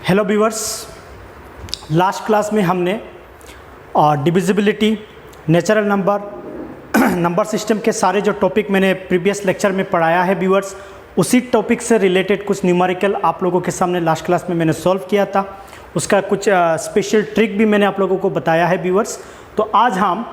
Hello viewers, last class में हमने divisibility, natural number, number system के सारे जो टॉपिक मैंने प्रीवियस लेक्चर में पढ़ाया है व्यूअर्स, उसी टॉपिक से रिलेटेड कुछ न्यूमेरिकल आप लोगों के सामने लास्ट क्लास में मैंने सॉल्व किया था। उसका कुछ स्पेशल ट्रिक भी मैंने आप लोगों को बताया है व्यूअर्स। तो आज हम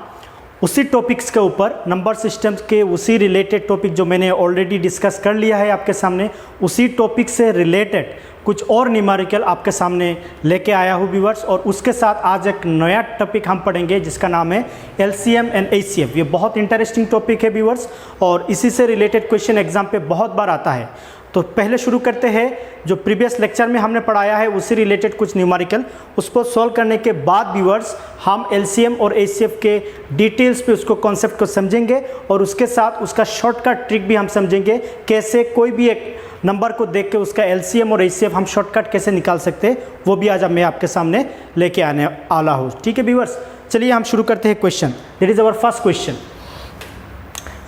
उसी टॉपिक्स के ऊपर, नंबर सिस्टम्स के उसी रिलेटेड टॉपिक जो मैंने ऑलरेडी डिस्कस कर लिया है आपके सामने, उसी टॉपिक से रिलेटेड कुछ और न्यूमेरिकल आपके सामने लेके आया हूँ व्यूअर्स। और उसके साथ आज एक नया टॉपिक हम पढ़ेंगे जिसका नाम है एलसीएम एंड एचसीएफ। ये बहुत इंटरेस्टिंग टॉपिक है व्यूअर्स और इसी से रिलेटेड क्वेश्चन एग्जाम पे बहुत बार आता है। तो पहले शुरू करते हैं, जो प्रीवियस लेक्चर में हमने पढ़ाया है उसी रिलेटेड कुछ न्यूमेरिकल, उसको सॉल्व करने के बाद व्यूअर्स हम एलसीएम और एचसीएफ के डिटेल्स पे उसको कॉन्सेप्ट को समझेंगे और उसके साथ उसका शॉर्टकट ट्रिक भी हम समझेंगे, कैसे कोई भी एक नंबर को देख के उसका एलसीएम और एचसीएफ हम शॉर्टकट कैसे निकाल सकते हैं, वो भी आज मैं आपके सामने लेके आने वाला हूँ। ठीक है व्यूअर्स, चलिए हम शुरू करते हैं question. That is our first question.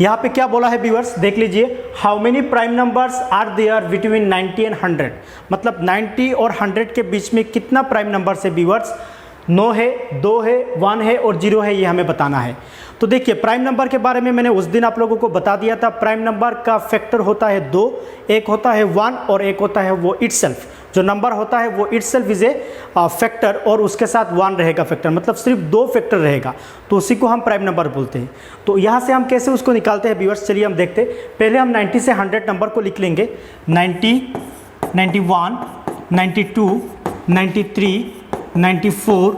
यहाँ पे क्या बोला है व्यूअर्स, देख लीजिए। How many prime numbers are there between 90 and 100, मतलब 90 और 100 के बीच में कितना प्राइम नंबर्स है व्यूअर्स। 9 है, 2 है, 1 है और 0 है, ये हमें बताना है। तो देखिए, प्राइम नंबर के बारे में मैंने उस दिन आप लोगों को बता दिया था। प्राइम नंबर का फैक्टर होता है 2, एक होता है 1 और एक होता है वो इटसेल्फ। जो नंबर होता है वो इटसेल्फ इज ए फैक्टर और उसके साथ 1 रहेगा फैक्टर, मतलब सिर्फ 2 फैक्टर रहेगा, तो उसी को हम प्राइम नंबर बोलते हैं। तो यहाँ से हम कैसे उसको निकालते हैं व्यूअर्स, चलिए हम देखते हैं। पहले हम 90 से 100 नंबर को लिख लेंगे। 90, 91, 92, 93, 94,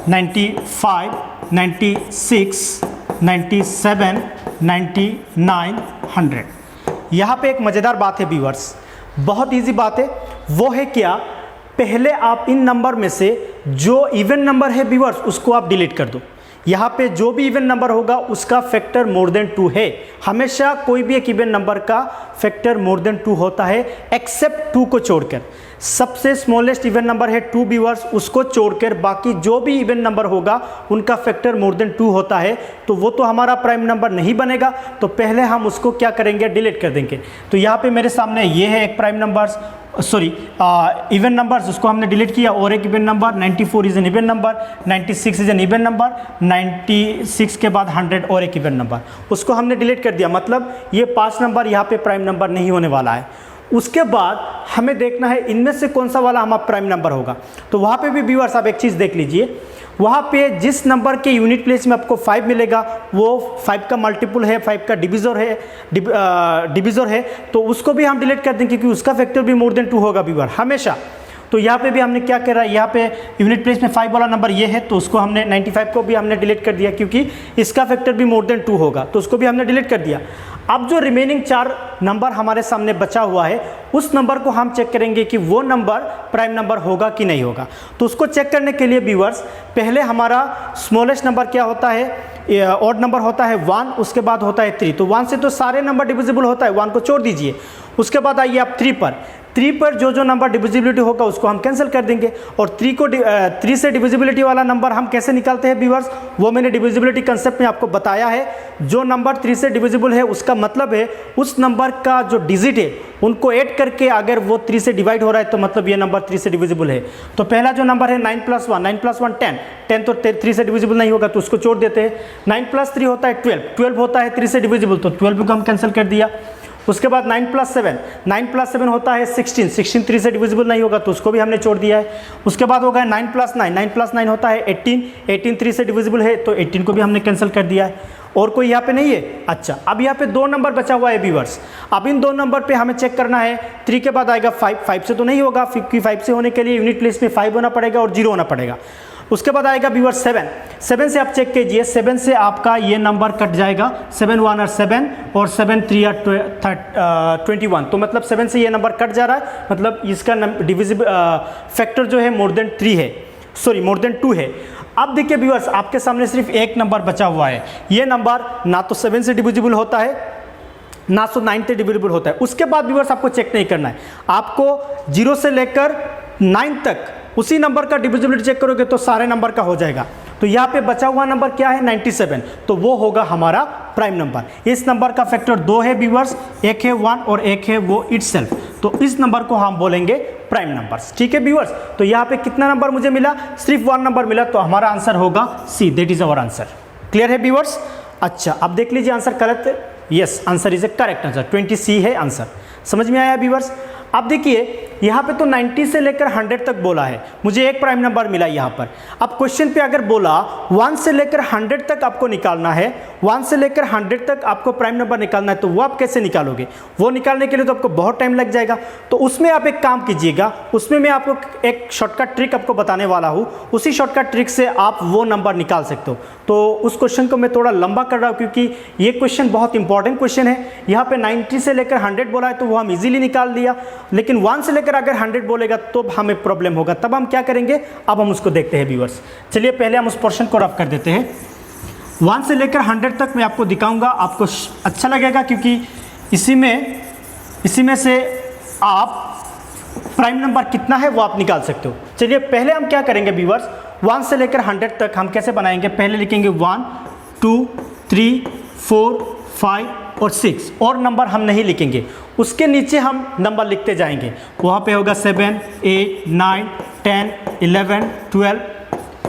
95, 96, 97, 99, 100। यहाँ पे एक मज़ेदार बात है व्यूअर्स, बहुत इजी बात है। वो है क्या, पहले आप इन नंबर में से जो इवन नंबर है व्यूअर्स उसको आप डिलीट कर दो। यहाँ पे जो भी इवन नंबर होगा उसका फैक्टर मोर देन 2 है। हमेशा कोई भी एक इवन नंबर का फैक्टर मोर देन 2 होता है, एक्सेप्ट 2 को छोड़कर। सबसे स्मॉलेस्ट इवन नंबर है 2 व्यूअर्स, उसको छोड़कर बाकी जो भी इवन नंबर होगा उनका फैक्टर मोर देन 2 होता है, तो वो तो हमारा प्राइम नंबर नहीं बनेगा। तो पहले हम उसको क्या करेंगे, डिलीट कर देंगे। तो यहाँ पे मेरे सामने ये है एक prime numbers, sorry even numbers, उसको हमने डिलीट किया। और एक even number 94 is an even number, 96 is an even number, 96 के बाद 100 और एक इवन नंबर, उसको हमने डिलीट कर दिया। मतलब ये 5 नंबर यहाँ पे प्राइम नंबर नहीं होने वाला है। उसके बाद हमें देखना है इनमें से कौन सा वाला हमारा प्राइम नंबर होगा। तो वहाँ पे भी व्यूअर्स आप एक चीज़ देख लीजिए, वहाँ पे जिस नंबर के यूनिट प्लेस में आपको 5 मिलेगा वो 5 का मल्टीपल है, 5 का डिविज़र है, तो उसको भी हम डिलीट कर देंगे क्योंकि उसका फैक्टर भी मोर देन 2 होगा व्यूअर हमेशा। तो यहाँ पे भी हमने क्या करा, यहाँ पे यूनिट प्लेस में 5 वाला नंबर ये है, तो उसको हमने 95 को भी हमने डिलीट कर दिया क्योंकि इसका फैक्टर भी मोर देन 2 होगा, तो उसको भी हमने डिलीट कर दिया। अब जो रिमेनिंग 4 नंबर हमारे सामने बचा हुआ है उस नंबर को हम चेक करेंगे कि वो नंबर प्राइम नंबर होगा कि नहीं होगा। तो उसको चेक करने के लिए व्यूअर्स पहले हमारा स्मॉलेस्ट नंबर क्या होता है, ऑड नंबर होता है 1, उसके बाद होता है 3। तो 1 से तो सारे नंबर डिविजिबल होता है, 1 को छोड़ दीजिए। उसके बाद आइए आप 3 पर जो नंबर डिविजिबिलिटी होगा उसको हम कैंसिल कर देंगे। और 3 से डिविजिबिलिटी वाला नंबर हम कैसे निकालते हैं व्यूअर्स, वो मैंने डिविजिबिलिटी कंसेप्ट में आपको बताया है। जो नंबर 3 से डिविजिबल है उसका मतलब है उस नंबर का जो डिजिट है उनको ऐड करके अगर वो 3 से डिवाइड हो रहा है तो मतलब ये नंबर 3 से डिविजिबल है। तो पहला जो नंबर है 9 + 1, 9 + 1 10, 10 तो 3 से डिविजिबल नहीं होगा तो उसको छोड़ देते हैं। 9 + 3 होता है 12, 12 होता है 3 से डिविजिबल, तो 12 को हम कैंसिल कर दिया। उसके बाद 9 + 7, 9 + 7 होता है 16, 16 3 से डिविजिबल नहीं होगा तो उसको भी हमने छोड़ दिया है। उसके बाद होगा 9 + 9, 9 + 9 होता है 18, 18 3 से डिविजिबल है तो 18 को भी हमने कैंसिल कर दिया है। और कोई यहाँ पे नहीं है। अच्छा, अब यहाँ पे 2 नंबर बचा हुआ है व्यूअर्स। अब इन 2 नंबर पे हमें चेक करना है। 3 के बाद आएगा 5, 5 से तो नहीं होगा क्योंकि 5 से होने के लिए यूनिट प्लेस में 5 होना पड़ेगा और 0 होना पड़ेगा। उसके बाद आएगा व्यूअर 7, 7 से आप चेक कीजिए, 7 से आपका ये नंबर कट जाएगा, 7 1 और 7 और 7 3 21, तो मतलब 7 से ये नंबर कट जा रहा है, मतलब इसका डिविजिबल फैक्टर जो है मोर देन 3 है, सॉरी मोर देन 2 है। अब देखिए व्यूअर्स आपके सामने सिर्फ एक नंबर बचा हुआ है। ये नंबर ना तो 7 से डिविजिबल होता है ना तो 9 से डिविजिबल होता है। उसके बाद व्यूअर्स आपको चेक नहीं करना है, आपको 0 से लेकर 9 तक उसी नंबर का डिविजिबिलिटी चेक करोगे तो सारे नंबर का हो जाएगा। तो यहाँ पे बचा हुआ नंबर क्या है 97, तो वो होगा हमारा प्राइम नंबर। इस नंबर का फैक्टर 2 है व्यूअर्स, एक है 1 और एक है वो इटसेल्फ, तो इस नंबर को हम बोलेंगे प्राइम नंबर्स। ठीक है व्यूअर्स, तो यहाँ पे कितना नंबर मुझे मिला, सिर्फ 1 नंबर मिला, तो हमारा आंसर होगा C, that is our answer. Clear है व्यूअर्स? अच्छा अब देख लीजिए आंसर करेक्ट है, yes answer is a correct answer, 20C है आंसर। समझ में आया व्यूअर्स? अब देखिए यहाँ पे तो 90 से लेकर 100 तक बोला है, मुझे एक प्राइम नंबर मिला यहाँ पर। अब क्वेश्चन पे अगर बोला 1 से लेकर 100 तक आपको निकालना है, 1 से लेकर 100 तक आपको प्राइम नंबर निकालना है, तो वो आप कैसे निकालोगे? वो निकालने के लिए तो आपको बहुत टाइम लग जाएगा। तो उसमें आप एक काम कीजिएगा, उसमें मैं आपको एक शॉर्टकट ट्रिक आपको बताने वाला हूँ, उसी शॉर्टकट ट्रिक से आप वो नंबर निकाल सकते हो। तो उस क्वेश्चन को मैं थोड़ा लंबा कर रहा हूँ क्योंकि ये क्वेश्चन बहुत इंपॉर्टेंट क्वेश्चन है। यहाँ पे 90 से लेकर 100 बोला है तो वो हम इजीली निकाल दिया, लेकिन 1 से लेकर अगर 100 बोलेगा तो हमें प्रॉब्लम होगा, तब हम क्या करेंगे अब हम उसको देखते हैं व्यूअर्स। चलिए पहले हम उस पोर्शन को रफ कर देते हैं। 1 से लेकर 100 तक मैं आपको दिखाऊंगा, आपको अच्छा लगेगा क्योंकि इसी में से आप प्राइम नंबर कितना है वो आप निकाल सकते हो। चलिए पहले हम क्या करेंगे व्यूअर्स, 1 से लेकर 100 तक हम कैसे बनाएंगे, पहले लिखेंगे 1 2 3 4 5 और 6, और नंबर हम नहीं लिखेंगे, उसके नीचे हम नंबर लिखते जाएंगे। वहाँ पे होगा 7 8 9 10 11 12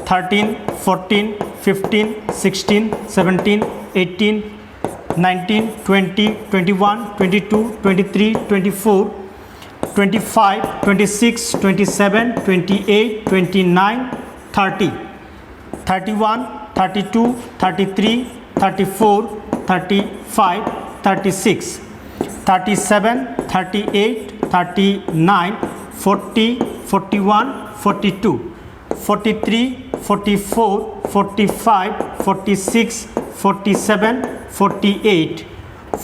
13 14 15 16 17 18 19 20 21 22 23 24 25 26 27 28 29 30 31 32 33 34 35 36 37 38 39 40 41 42 43 44 45 46 47 48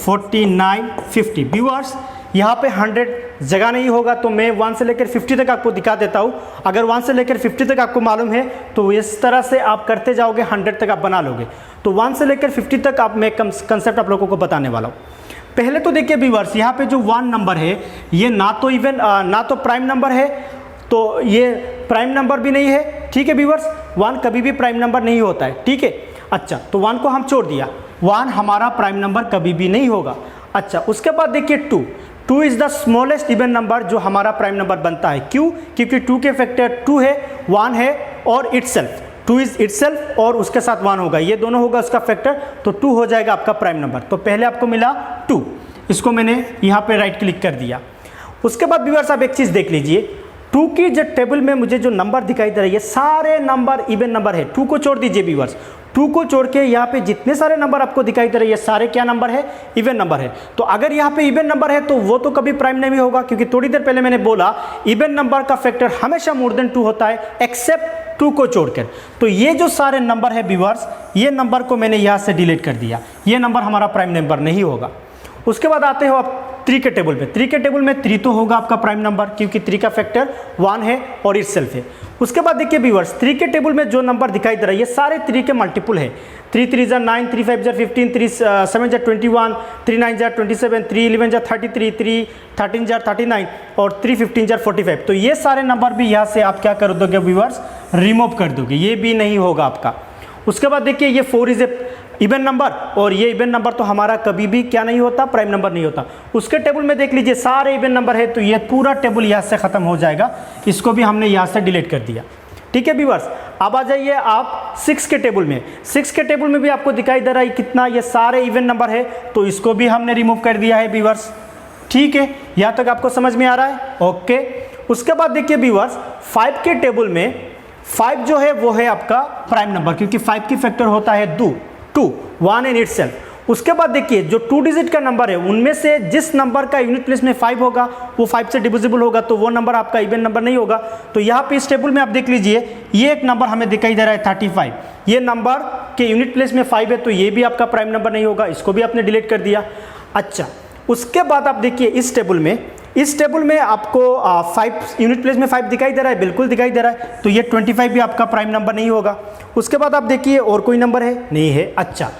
49 50। व्यूअर्स यहाँ पे 100 जगह नहीं होगा तो मैं 1 से लेकर 50 तक आपको दिखा देता हूँ। अगर 1 से लेकर 50 तक आपको मालूम है तो इस तरह से आप करते जाओगे, 100 तक आप बना लोगे। तो 1 से लेकर 50 तक आप मैं कंसेप्ट आप लोगों को बताने वाला हूँ। पहले तो देखिए व्यूअर्स, यहाँ पे जो 1 नंबर है ये ना तो प्राइम नंबर है, तो ये प्राइम नंबर भी नहीं है। ठीक है व्यूअर्स, 1 कभी भी प्राइम नंबर नहीं होता है। ठीक है, अच्छा तो 1 को हम छोड़ दिया, 1 हमारा प्राइम नंबर कभी भी नहीं होगा। अच्छा उसके बाद देखिए 2 is the smallest even number जो हमारा प्राइम नंबर बनता है। क्यों? क्योंकि 2 के फैक्टर 2 है, 1 है और इटसेल्फ, 2 इज इटसेल्फ और उसके साथ 1 होगा, ये दोनों होगा उसका फैक्टर, तो 2 हो जाएगा आपका प्राइम नंबर। तो पहले आपको मिला 2, इसको मैंने यहाँ पे राइट क्लिक कर दिया। उसके बाद व्यूअर्स आप एक चीज़ देख लीजिए, 2 की जो टेबल में मुझे जो नंबर दिखाई दे रही है सारे नंबर इवन नंबर है। 2 को छोड़ दीजिए व्यूअर्स, 2 को छोड़ के यहाँ पे जितने सारे नंबर आपको दिखाई दे रही है सारे क्या नंबर है, इवन नंबर है। तो अगर यहाँ पे इवन नंबर है तो वो तो कभी प्राइम नहीं होगा, क्योंकि थोड़ी देर पहले मैंने बोला इवन नंबर का फैक्टर हमेशा मोर देन 2 होता है एक्सेप्ट 2 को छोड़कर। तो ये जो सारे नंबर है व्यूअर्स, ये नंबर को मैंने यहाँ से डिलीट कर दिया, ये नंबर हमारा प्राइम नंबर नहीं होगा। उसके बाद आते हो आप 3 के टेबल पे। 3 के टेबल में 3 तो होगा आपका प्राइम नंबर, क्योंकि 3 का फैक्टर 1 है और इटसेल्फ है। उसके बाद देखिए व्यूअर्स, 3 के टेबल में जो नंबर दिखाई दे रहा है ये सारे 3 के मल्टीपल है। 3 3 जा 9, 3 5 जा 15, 3 7 जा 21, 3 9 जा 27, 3 11 जा 33, 3 13 जा 39 और 3 15 जा 45। तो ये सारे नंबर भी यहाँ से आप क्या कर दोगे व्यूअर्स, रिमूव कर दोगे, ये भी नहीं होगा आपका। उसके बाद देखिए ये 4 इज ए इवन नंबर, और ये इवन नंबर तो हमारा कभी भी क्या नहीं होता, प्राइम नंबर नहीं होता। उसके टेबल में देख लीजिए सारे इवन नंबर है, तो ये पूरा टेबल यहाँ से ख़त्म हो जाएगा, इसको भी हमने यहाँ से डिलीट कर दिया। ठीक है व्यूअर्स, अब आ जाइए आप 6 के टेबल में। 6 के टेबल में भी आपको दिखाई दे रहा है कितना, ये सारे इवन नंबर है, तो इसको भी हमने रिमूव कर दिया है व्यूअर्स। ठीक है, यहाँ तक आपको समझ में आ रहा है? ओके। उसके बाद देखिए व्यूअर्स, 5 के टेबल में 5 जो है वो है आपका प्राइम नंबर, क्योंकि 5 की फैक्टर होता है 2 1 इन इटसेल्फ। उसके बाद देखिए जो 2 डिजिट का नंबर है उनमें से जिस नंबर का यूनिट प्लेस में 5 होगा वो 5 से डिविजिबल होगा, तो वो नंबर आपका इवन नंबर नहीं होगा। तो यहाँ पे इस टेबल में आप देख लीजिए, ये एक नंबर हमें दिखाई दे रहा है 35, ये नंबर के यूनिट प्लेस में 5 है, तो ये भी आपका प्राइम नंबर नहीं होगा, इसको भी आपने डिलीट कर दिया। अच्छा, उसके बाद आप देखिए इस टेबल में आपको 5 यूनिट प्लेस में 5 दिखाई दे रहा है, बिल्कुल दिखाई दे रहा है, तो ये 25 भी आपका प्राइम नंबर नहीं होगा। उसके बाद आप देखिए और कोई नंबर है, नहीं है। अच्छा,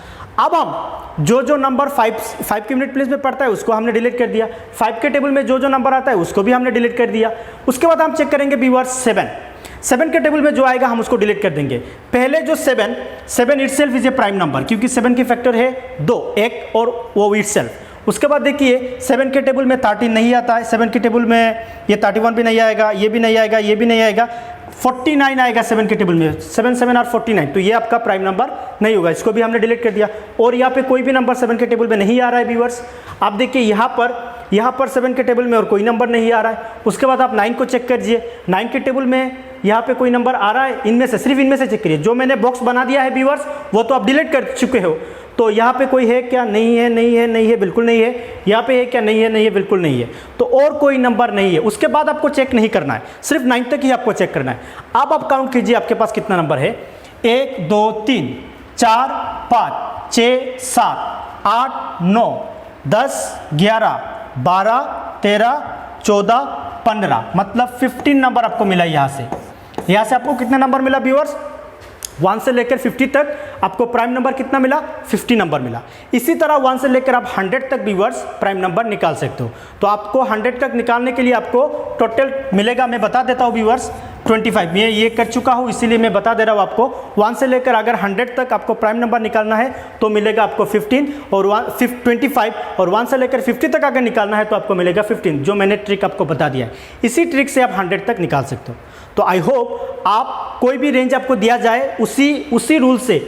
अब हम जो नंबर 5 के यूनिट प्लेस में पड़ता है उसको हमने डिलीट कर दिया, 5 के टेबल में जो नंबर आता है उसको भी हमने डिलीट कर दिया। उसके बाद हम चेक करेंगे व्यूअर्स 7 के टेबल में जो आएगा हम उसको डिलीट कर देंगे। पहले जो 7 itself is a prime number, क्योंकि 7 की फैक्टर है 2, 1 और वो इटसेल्फ। उसके बाद देखिए 7 के टेबल में 13 नहीं आता है, 7 के टेबल में ये 31 भी नहीं आएगा, ये भी नहीं आएगा, ये भी नहीं आएगा, 49 आएगा 7 के टेबल में, 7 7 और 49, तो ये आपका प्राइम नंबर नहीं होगा, इसको भी हमने डिलीट कर दिया। और यहाँ पे कोई भी नंबर 7 के टेबल में नहीं आ रहा है व्यूअर्स। आप देखिए यहाँ पर 7 के टेबल में और कोई नंबर नहीं आ रहा है। उसके बाद आप 9 को चेक करिए, 9 के टेबल में यहाँ पे कोई नंबर आ रहा है, इनमें से सिर्फ इनमें से चेक करिए, जो मैंने बॉक्स बना दिया है व्यूअर्स वो तो आप डिलीट कर चुके हो, तो यहाँ पे कोई है क्या? नहीं है, नहीं है, नहीं है, बिल्कुल नहीं है। यहाँ पे है क्या? नहीं है, नहीं है, बिल्कुल नहीं है। तो और कोई नंबर नहीं है। उसके बाद आपको चेक नहीं करना है, सिर्फ 9 तक ही आपको चेक करना है। अब आप काउंट कीजिए आपके पास कितना नंबर है। 1 2 3 4 5 6 7 8 9 10 11 12 13 14 15, मतलब 15 नंबर आपको मिला। यहाँ से आपको कितना नंबर मिला व्यूअर्स? 1 से लेकर 50 तक आपको प्राइम नंबर कितना मिला? 50 नंबर मिला। इसी तरह 1 से लेकर आप 100 तक व्यूअर्स प्राइम नंबर निकाल सकते हो। तो आपको 100 तक निकालने के लिए आपको टोटल मिलेगा, मैं बता देता हूँ व्यूअर्स, 25। मैं ये कर चुका हूँ इसीलिए मैं बता दे रहा हूँ आपको। 1 से लेकर अगर 100 तक आपको प्राइम नंबर निकालना है तो मिलेगा आपको 15 और 25, और 1 से लेकर 50 तक अगर निकालना है तो आपको मिलेगा 15, जो मैंने ट्रिक आपको बता दिया है। इसी ट्रिक से आप 100 तक निकाल सकते हो। तो आई होप आप कोई भी रेंज आपको दिया जाए उसी रूल से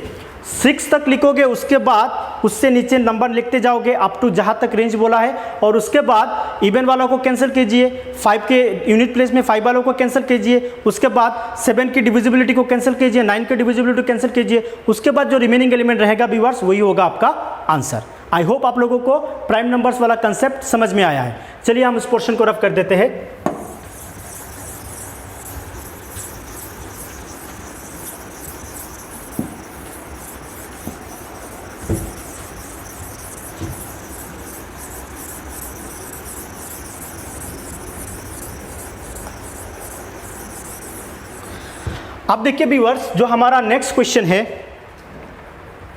6 तक लिखोगे, उसके बाद उससे नीचे नंबर लिखते जाओगे अप टू जहाँ तक रेंज बोला है, और उसके बाद इवन वालों को कैंसिल कीजिए, 5 के यूनिट प्लेस में 5 वालों को कैंसिल कीजिए, उसके बाद 7 की डिविजिबिलिटी को कैंसिल कीजिए, 9 की डिविजिबिलिटी को कैंसिल कीजिए, उसके बाद जो रिमेनिंग एलिमेंट रहेगा व्यूअर्स वही होगा आपका आंसर। आई होप आप लोगों को प्राइम नंबर्स वाला कंसेप्ट समझ में आया है। चलिए हम इस पोर्शन को रफ कर देते हैं। अब देखिए व्यूअर्स, जो हमारा नेक्स्ट क्वेश्चन है,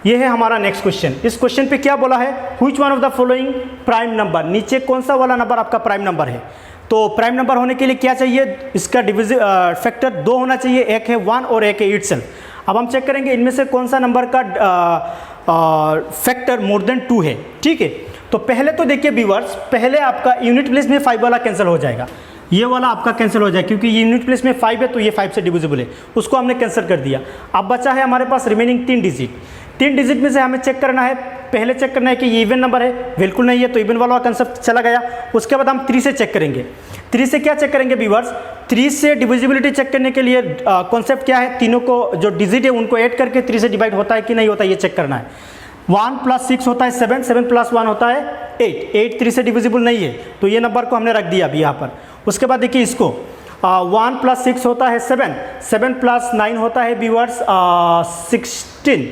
ये है हमारा नेक्स्ट क्वेश्चन। इस क्वेश्चन पे क्या बोला है? Which one of the following prime number, नीचे कौन सा वाला नंबर आपका प्राइम नंबर है? तो प्राइम नंबर होने के लिए क्या चाहिए? इसका फैक्टर 2 होना चाहिए, एक है 1 और एक है इटसेल्फ। अब हम चेक करेंगे इनमें से कौन सा नंबर का फैक्टर मोर देन 2 है। ठीक है, तो पहले तो देखिए व्यूअर्स, पहले आपका यूनिट प्लेस में 5 वाला कैंसिल हो जाएगा, ये वाला आपका कैंसिल हो जाए, क्योंकि ये यूनिट प्लेस में 5 है तो ये 5 से डिविजिबल है, उसको हमने कैंसिल कर दिया। अब बचा है हमारे पास रिमेनिंग 3 डिजिट। 3 डिजिट में से हमें चेक करना है, पहले चेक करना है कि ये इवन नंबर है, बिल्कुल नहीं है तो इवन वाला कंसेप्ट चला गया। उसके बाद हम 3 से चेक करेंगे। 3 से क्या चेक करेंगे व्यूअर्स? 3 से डिविजिबिलिटी चेक करने के लिए कॉन्सेप्ट क्या है? तीनों को जो डिजिट है उनको ऐड करके 3 से डिवाइड होता है कि नहीं होता, ये चेक करना है। 1 + 6 होता है 7, 7 + 1 होता है 8, 8 3 से डिविजिबल नहीं है, तो ये नंबर को हमने रख दिया अभी यहाँ पर। उसके बाद देखिए इसको 1 + 6 होता है 7, 7 + 9 होता है व्यूअर्स 16,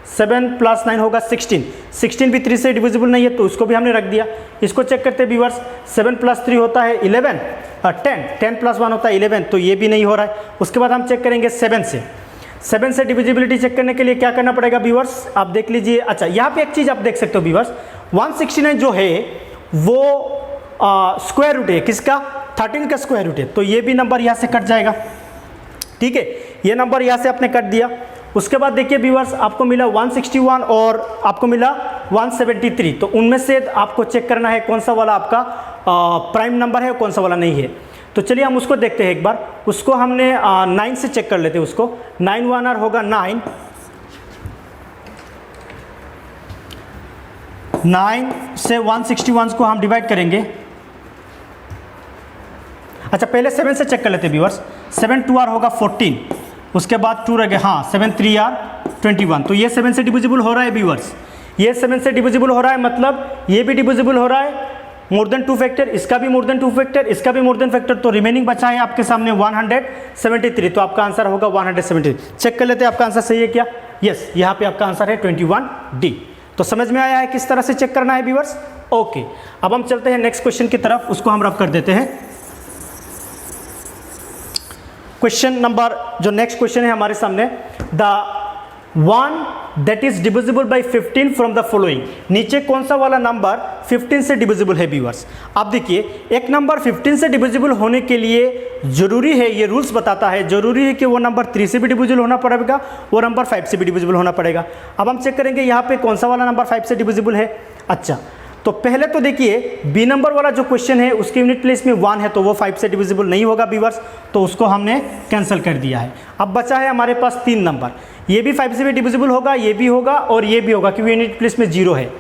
7 + 9 होगा 16, 16 भी 3 से डिविजिबल नहीं है तो उसको भी हमने रख दिया। इसको चेक करते हैं व्यूअर्स, 7 + 3 होता है 11, 10, 10 + 1 होता है 11, तो ये भी नहीं हो रहा है। उसके बाद हम चेक करेंगे 7 से डिविजिबिलिटी चेक करने के लिए क्या करना पड़ेगा व्यूअर्स? आप देख लीजिए। अच्छा, यहाँ पे एक चीज़ आप देख सकते हो व्यूअर्स, 169 जो है वो स्क्वायर रूट है किसका? 13 का स्क्वायर रूट है, तो ये भी नंबर यहाँ से कट जाएगा। ठीक है, ये नंबर यहाँ से आपने कट दिया। उसके बाद देखिए व्यूअर्स, आपको मिला 161 और आपको मिला 173, तो उनमें से आपको चेक करना है कौन सा वाला आपका प्राइम नंबर है, कौन सा वाला नहीं है। तो चलिए हम उसको देखते हैं एक बार। उसको हमने 9 से चेक कर लेते हैं उसको। 9 1 R होगा 9, 9 से 161 को हम डिवाइड करेंगे। अच्छा, पहले 7 से चेक कर लेते हैं व्यूअर्स। 7 2 R होगा 14, उसके बाद 2 रह गया, हाँ 7 3 R 21, तो ये 7 से डिविजिबल हो रहा है व्यूअर्स, ये 7 से डिविजिबल हो रहा है, मतलब ये भी डिविजिबल हो रहा है मोर देन 2 फैक्टर, इसका भी मोर देन 2 फैक्टर, इसका भी मोर देन फैक्टर, तो रिमेनिंग बचा है आपके सामने 173, तो आपका आंसर होगा 173। चेक कर लेते हैं आपका आंसर सही है क्या? यस, यहाँ पे आपका आंसर है 21D। तो समझ में आया है किस तरह से चेक करना है व्यूअर्स? ओके, अब हम चलते हैं नेक्स्ट क्वेश्चन की तरफ, उसको हम रफ कर देते हैं। क्वेश्चन नंबर, जो नेक्स्ट क्वेश्चन है हमारे सामने, the one that is divisible by 15 from the following, नीचे कौन सा वाला नंबर 15 से डिविजिबल है व्यूअर्स? आप देखिए, एक नंबर 15 से डिविजिबल होने के लिए जरूरी है, ये रूल्स बताता है, जरूरी है कि वो नंबर 3 से भी डिविजिबल होना पड़ेगा, वो नंबर 5 से भी डिविजिबल होना पड़ेगा। अब हम चेक करेंगे यहाँ पे कौन सा वाला नंबर 5 से डिविजिबल है। अच्छा, तो पहले तो देखिए बी नंबर वाला जो क्वेश्चन है उसके यूनिट प्लेस में 1 है तो वो 5 से डिविजिबल नहीं होगा व्यूअर्स, तो उसको हमने कैंसिल कर दिया है। अब बचा है हमारे पास 3 नंबर, ये भी 5 से भी डिविजिबल होगा, ये भी होगा और ये भी होगा क्योंकि यूनिट प्लेस में 0 है।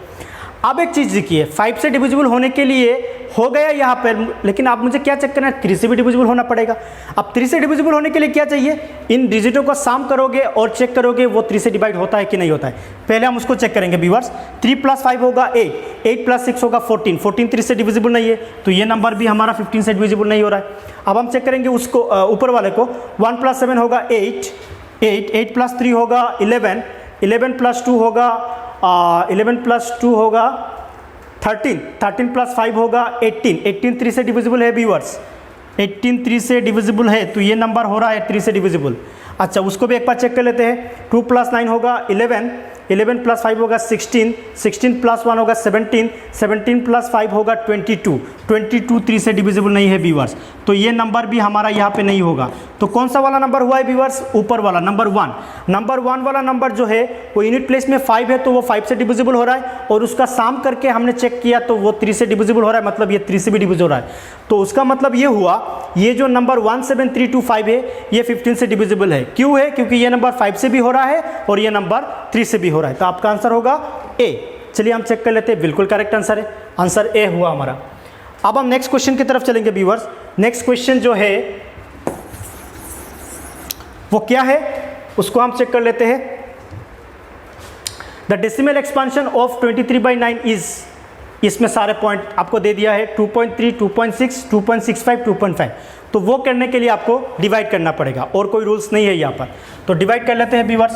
अब एक चीज़ देखिए 5 से डिविजिबल होने के लिए हो गया यहाँ पर, लेकिन आप मुझे क्या चेक करना है, 3 से भी डिविजिबल होना पड़ेगा। अब 3 से डिविजिबल होने के लिए क्या चाहिए, इन डिजिटों का सम करोगे और चेक करोगे वो 3 से डिवाइड होता है कि नहीं होता है। पहले हम उसको चेक करेंगे व्यूअर्स। 3 + 5 होगा 8, 8 + 6 होगा 14, 14 3 से डिविजिबल नहीं है तो ये नंबर भी हमारा 15 से डिविजिबल नहीं हो रहा है। अब हम चेक करेंगे उसको ऊपर वाले को, 1 + 7 होगा 8, 8 + 3 होगा 11, 11 + 2 होगा 11 + 2 होगा 13, 13 + 5 होगा 18, 18 3 से डिविजिबल है व्यूअर्स, 18 3 से डिविजिबल है तो ये नंबर हो रहा है 3 से डिविजिबल। अच्छा उसको भी एक बार चेक कर लेते हैं। 2 + 9 होगा 11, 11 + 5 होगा 16, 16 + 1 होगा 17, 17 + 5 होगा 22, 22 3 से डिविजिबल नहीं है व्यूअर्स, तो ये नंबर भी हमारा यहाँ पे नहीं होगा। तो कौन सा वाला नंबर हुआ है व्यूअर्स, ऊपर वाला नंबर 1। नंबर 1 वाला नंबर जो है वो यूनिट प्लेस में 5 है तो वो 5 से डिविजिबल हो रहा है और उसका सम करके हमने चेक किया तो वो 3 से डिविजिबल हो रहा है, मतलब ये 3 से भी डिविजिबल हो रहा है। तो उसका मतलब ये हुआ ये जो नंबर 17325 है ये 15 से डिविजिबल है। क्यों है, क्योंकि ये नंबर 5 से भी हो रहा है और ये नंबर 3 से भी हो रहा है, तो आपका आंसर होगा ए। चलिए हम चेक कर लेते हैं, बिल्कुल करेक्ट आंसर है, आंसर ए हुआ हमारा। अब हम नेक्स्ट क्वेश्चन की तरफ चलेंगे व्यूअर्स। नेक्स्ट क्वेश्चन जो है वो क्या है उसको हम चेक कर लेते हैं। The decimal expansion of 23/9 is, इसमें सारे पॉइंट आपको दे दिया है 2.3, 2.6, 2.65, 2.5। तो वो करने के लिए आपको डिवाइड करना पड़ेगा और कोई रूल्स नहीं है यहाँ पर, तो डिवाइड कर लेते हैं व्यूअर्स।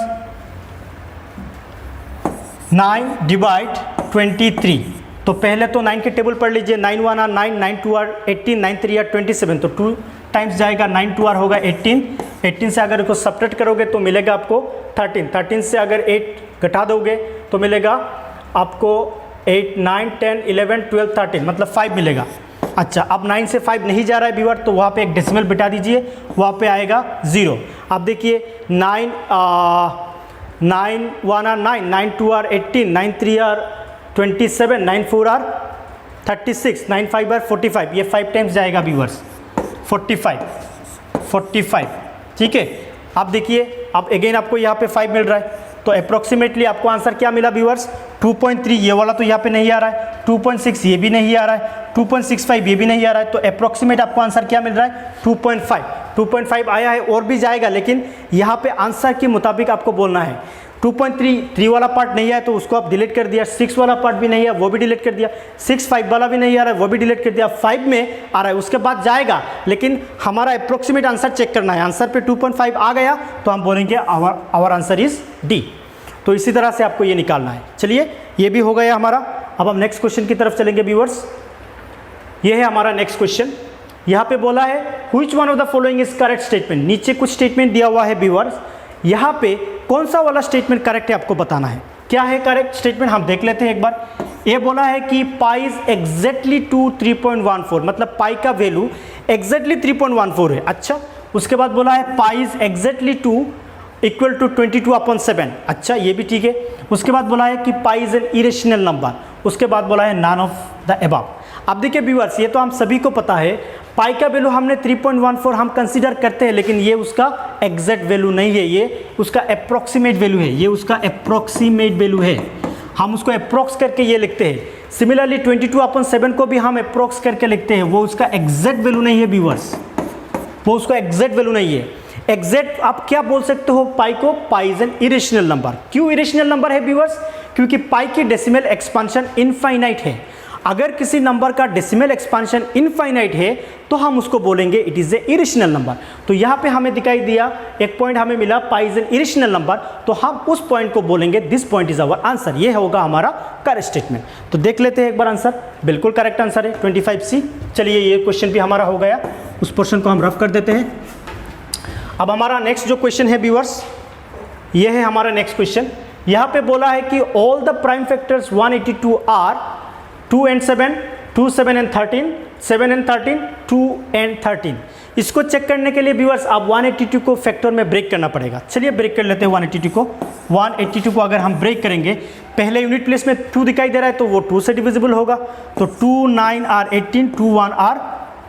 9 / 23, तो पहले तो 9 के टेबल पढ़ लीजिए। 9 1 are 9, 9 2 are 18, 9 3 are 27, तो 2 टाइम्स जाएगा, 9 2 होगा 18, 18 से अगर इसको सब्ट्रैक्ट करोगे तो मिलेगा आपको 13, 13 से अगर 8 घटा दोगे तो मिलेगा आपको 8 9 10 11 12 13, मतलब 5 मिलेगा। अच्छा अब 9 से 5 नहीं जा रहा है व्यूअर, तो वहाँ पे एक डेसिमल बिठा दीजिए, वहाँ पे आएगा 0। अब देखिए 9 1 are 9, 9 2 are 18, 9 3 are 27, 9 4 are 36, 9 5 are 45, ये 5 टाइम्स जाएगा व्यूअर्स, 45, ठीक है। अब देखिए अब अगेन आपको यहाँ पे 5 मिल रहा है, तो अप्रोक्सीमेटली आपको आंसर क्या मिला व्यूअर्स, 2.3, ये वाला तो यहाँ पे नहीं आ रहा है, 2.6 ये भी नहीं आ रहा है, 2.65 ये भी नहीं आ रहा है, तो अप्रोक्सीमेट आपको आंसर क्या मिल रहा है, 2.5 आया है और भी जाएगा, लेकिन यहाँ पे आंसर के मुताबिक आपको बोलना है। 2.3 वाला पार्ट नहीं है तो उसको आप डिलीट कर दिया, 6 वाला पार्ट भी नहीं है वो भी डिलीट कर दिया, 6 5 वाला भी नहीं आ रहा है वो भी डिलीट कर दिया, 5 में आ रहा है उसके बाद जाएगा, लेकिन हमारा अप्रोक्सीमेट आंसर चेक करना है। आंसर पे 2.5 आ गया तो हम बोलेंगे आवर आंसर इज डी। तो इसी तरह से आपको ये निकालना है। चलिए ये भी हो गया हमारा। अब हम नेक्स्ट क्वेश्चन की तरफ चलेंगे व्यूअर्स। ये है हमारा नेक्स्ट क्वेश्चन। यहाँ पे बोला है which one of the following is correct statement. नीचे कुछ स्टेटमेंट दिया हुआ है व्यूअर्स, यहाँ पे कौन सा वाला स्टेटमेंट करेक्ट है आपको बताना है। क्या है करेक्ट स्टेटमेंट, हम देख लेते हैं एक बार। ये बोला है कि पाई इज एग्जैक्टली टू 3.14, मतलब पाई का वैल्यू एग्जैक्टली 3.14 है। अच्छा उसके बाद बोला है pi is exactly to equal to 22/7। अच्छा ये भी ठीक है। उसके बाद बोला है कि पाई इज एन इरेशनल नंबर। उसके बाद बोला है नन ऑफ द अबव। अब देखिए व्यूअर्स, ये तो हम सभी को पता है पाई का वैल्यू हमने 3.14 हम कंसीडर करते हैं, लेकिन ये उसका एग्जैक्ट वैल्यू नहीं है, ये उसका अप्रोक्सीमेट वैल्यू है, ये उसका अप्रोक्सीमेट वैल्यू है, हम उसको अप्रोक्स करके ये लिखते हैं। सिमिलरली 22/7 को भी हम अप्रोक्स करके लिखते हैं, वो उसका एग्जैक्ट वैल्यू नहीं है व्यूअर्स, वो उसका एग्जैक्ट वैल्यू नहीं है। एग्जैक्ट आप क्या बोल सकते हो पाई को, पाई इज एन इरेशनल नंबर। क्यों इरेशनल नंबर है व्यूअर्स, क्योंकि पाई की डेसिमल एक्सपांशन इनफाइनाइट है। अगर किसी नंबर का डेसिमल एक्सपांशन इनफाइनाइट है तो हम उसको बोलेंगे it is a irrational number. तो यहाँ पे हमें दिखाई दिया एक पॉइंट हमें मिला pi is an irrational number, तो हम उस पॉइंट को बोलेंगे this point is our answer. ये होगा हमारा करेक्ट स्टेटमेंट। तो देख लेते हैं एक बार आंसर, बिल्कुल करेक्ट आंसर है 25C। चलिए ये क्वेश्चन भी हमारा हो गया, उस पोर्शन को हम रफ कर देते हैं। अब हमारा नेक्स्ट जो क्वेश्चन है व्यूअर्स, ये है हमारा नेक्स्ट क्वेश्चन। यहाँ पे बोला है कि all the prime factors 182 are 2 and 7, 2 7 and 13, 7 and 13, 2 and 13। इसको चेक करने के लिए व्यूअर्स आप 182 को फैक्टर में ब्रेक करना पड़ेगा। चलिए ब्रेक कर लेते हैं 182 को। 182 को अगर हम ब्रेक करेंगे, पहले यूनिट प्लेस में 2 दिखाई दे रहा है तो वो 2 से डिविजिबल होगा, तो 2 9 आर 18, 2 1 आर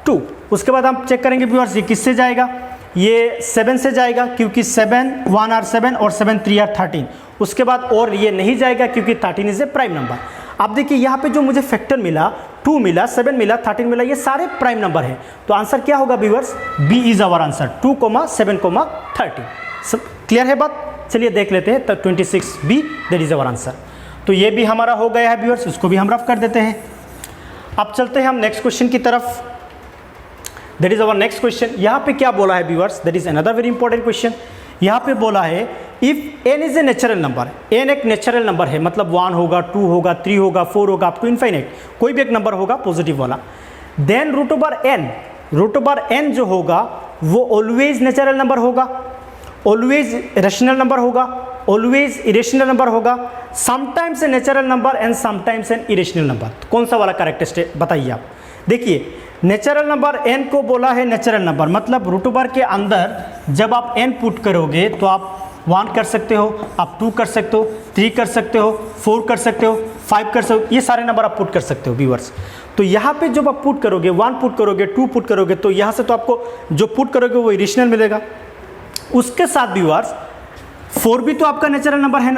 2। उसके बाद हम चेक करेंगे व्यूअर्स ये किससे जाएगा, ये 7 से जाएगा क्योंकि 7 1 आर 7 और 7 3 आर 13। उसके बाद और ये नहीं जाएगा क्योंकि 13 इज ए प्राइम नंबर। अब देखिए यहाँ पे जो मुझे फैक्टर मिला, 2 मिला, 7 मिला, 13 मिला, ये सारे प्राइम नंबर है। तो आंसर क्या होगा viewers, B is our answer, 2, 7, 13। सब क्लियर है बात? चलिए देख लेते हैं। तो 26 B that is our answer. तो ये भी हमारा हो गया है व्यूअर्स, उसको भी हम रफ कर देते हैं। अब चलते हैं हम नेक्स्ट क्वेश्चन की तरफ। That is our next question. यहाँ पे क्या बोला है viewers, that is another very important question. यहाँ पे बोला है if n is a natural number, n एक नेचुरल नंबर है, मतलब 1 होगा, 2 होगा, 3 होगा, 4 होगा, अप टू इनफाइनाइट, कोई भी एक नंबर होगा पॉजिटिव वाला, देन रूट ओवर n जो होगा वो ऑलवेज नेचुरल नंबर होगा, ऑलवेज रेशनल नंबर होगा, ऑलवेज इरेशनल नंबर होगा, sometimes a natural number and sometimes N irrational number. कौन सा वाला करेक्ट बताइए आप। देखिए नेचुरल नंबर n को बोला है नेचुरल नंबर, मतलब रूट ओवर के अंदर जब आप n पुट करोगे तो आप 1 कर सकते हो, आप 2 कर सकते हो, 3 कर सकते हो, 4 कर सकते हो, 5 कर सकते हो, ये सारे नंबर आप पुट कर सकते हो व्यूअर्स। तो यहाँ पे जब आप पुट करोगे, 1 पुट करोगे, 2 पुट करोगे, तो यहाँ से तो आपको जो पुट करोगे वो इरेशनल मिलेगा। उसके साथ व्यूअर्स 4 भी तो आपका नेचुरल नंबर है,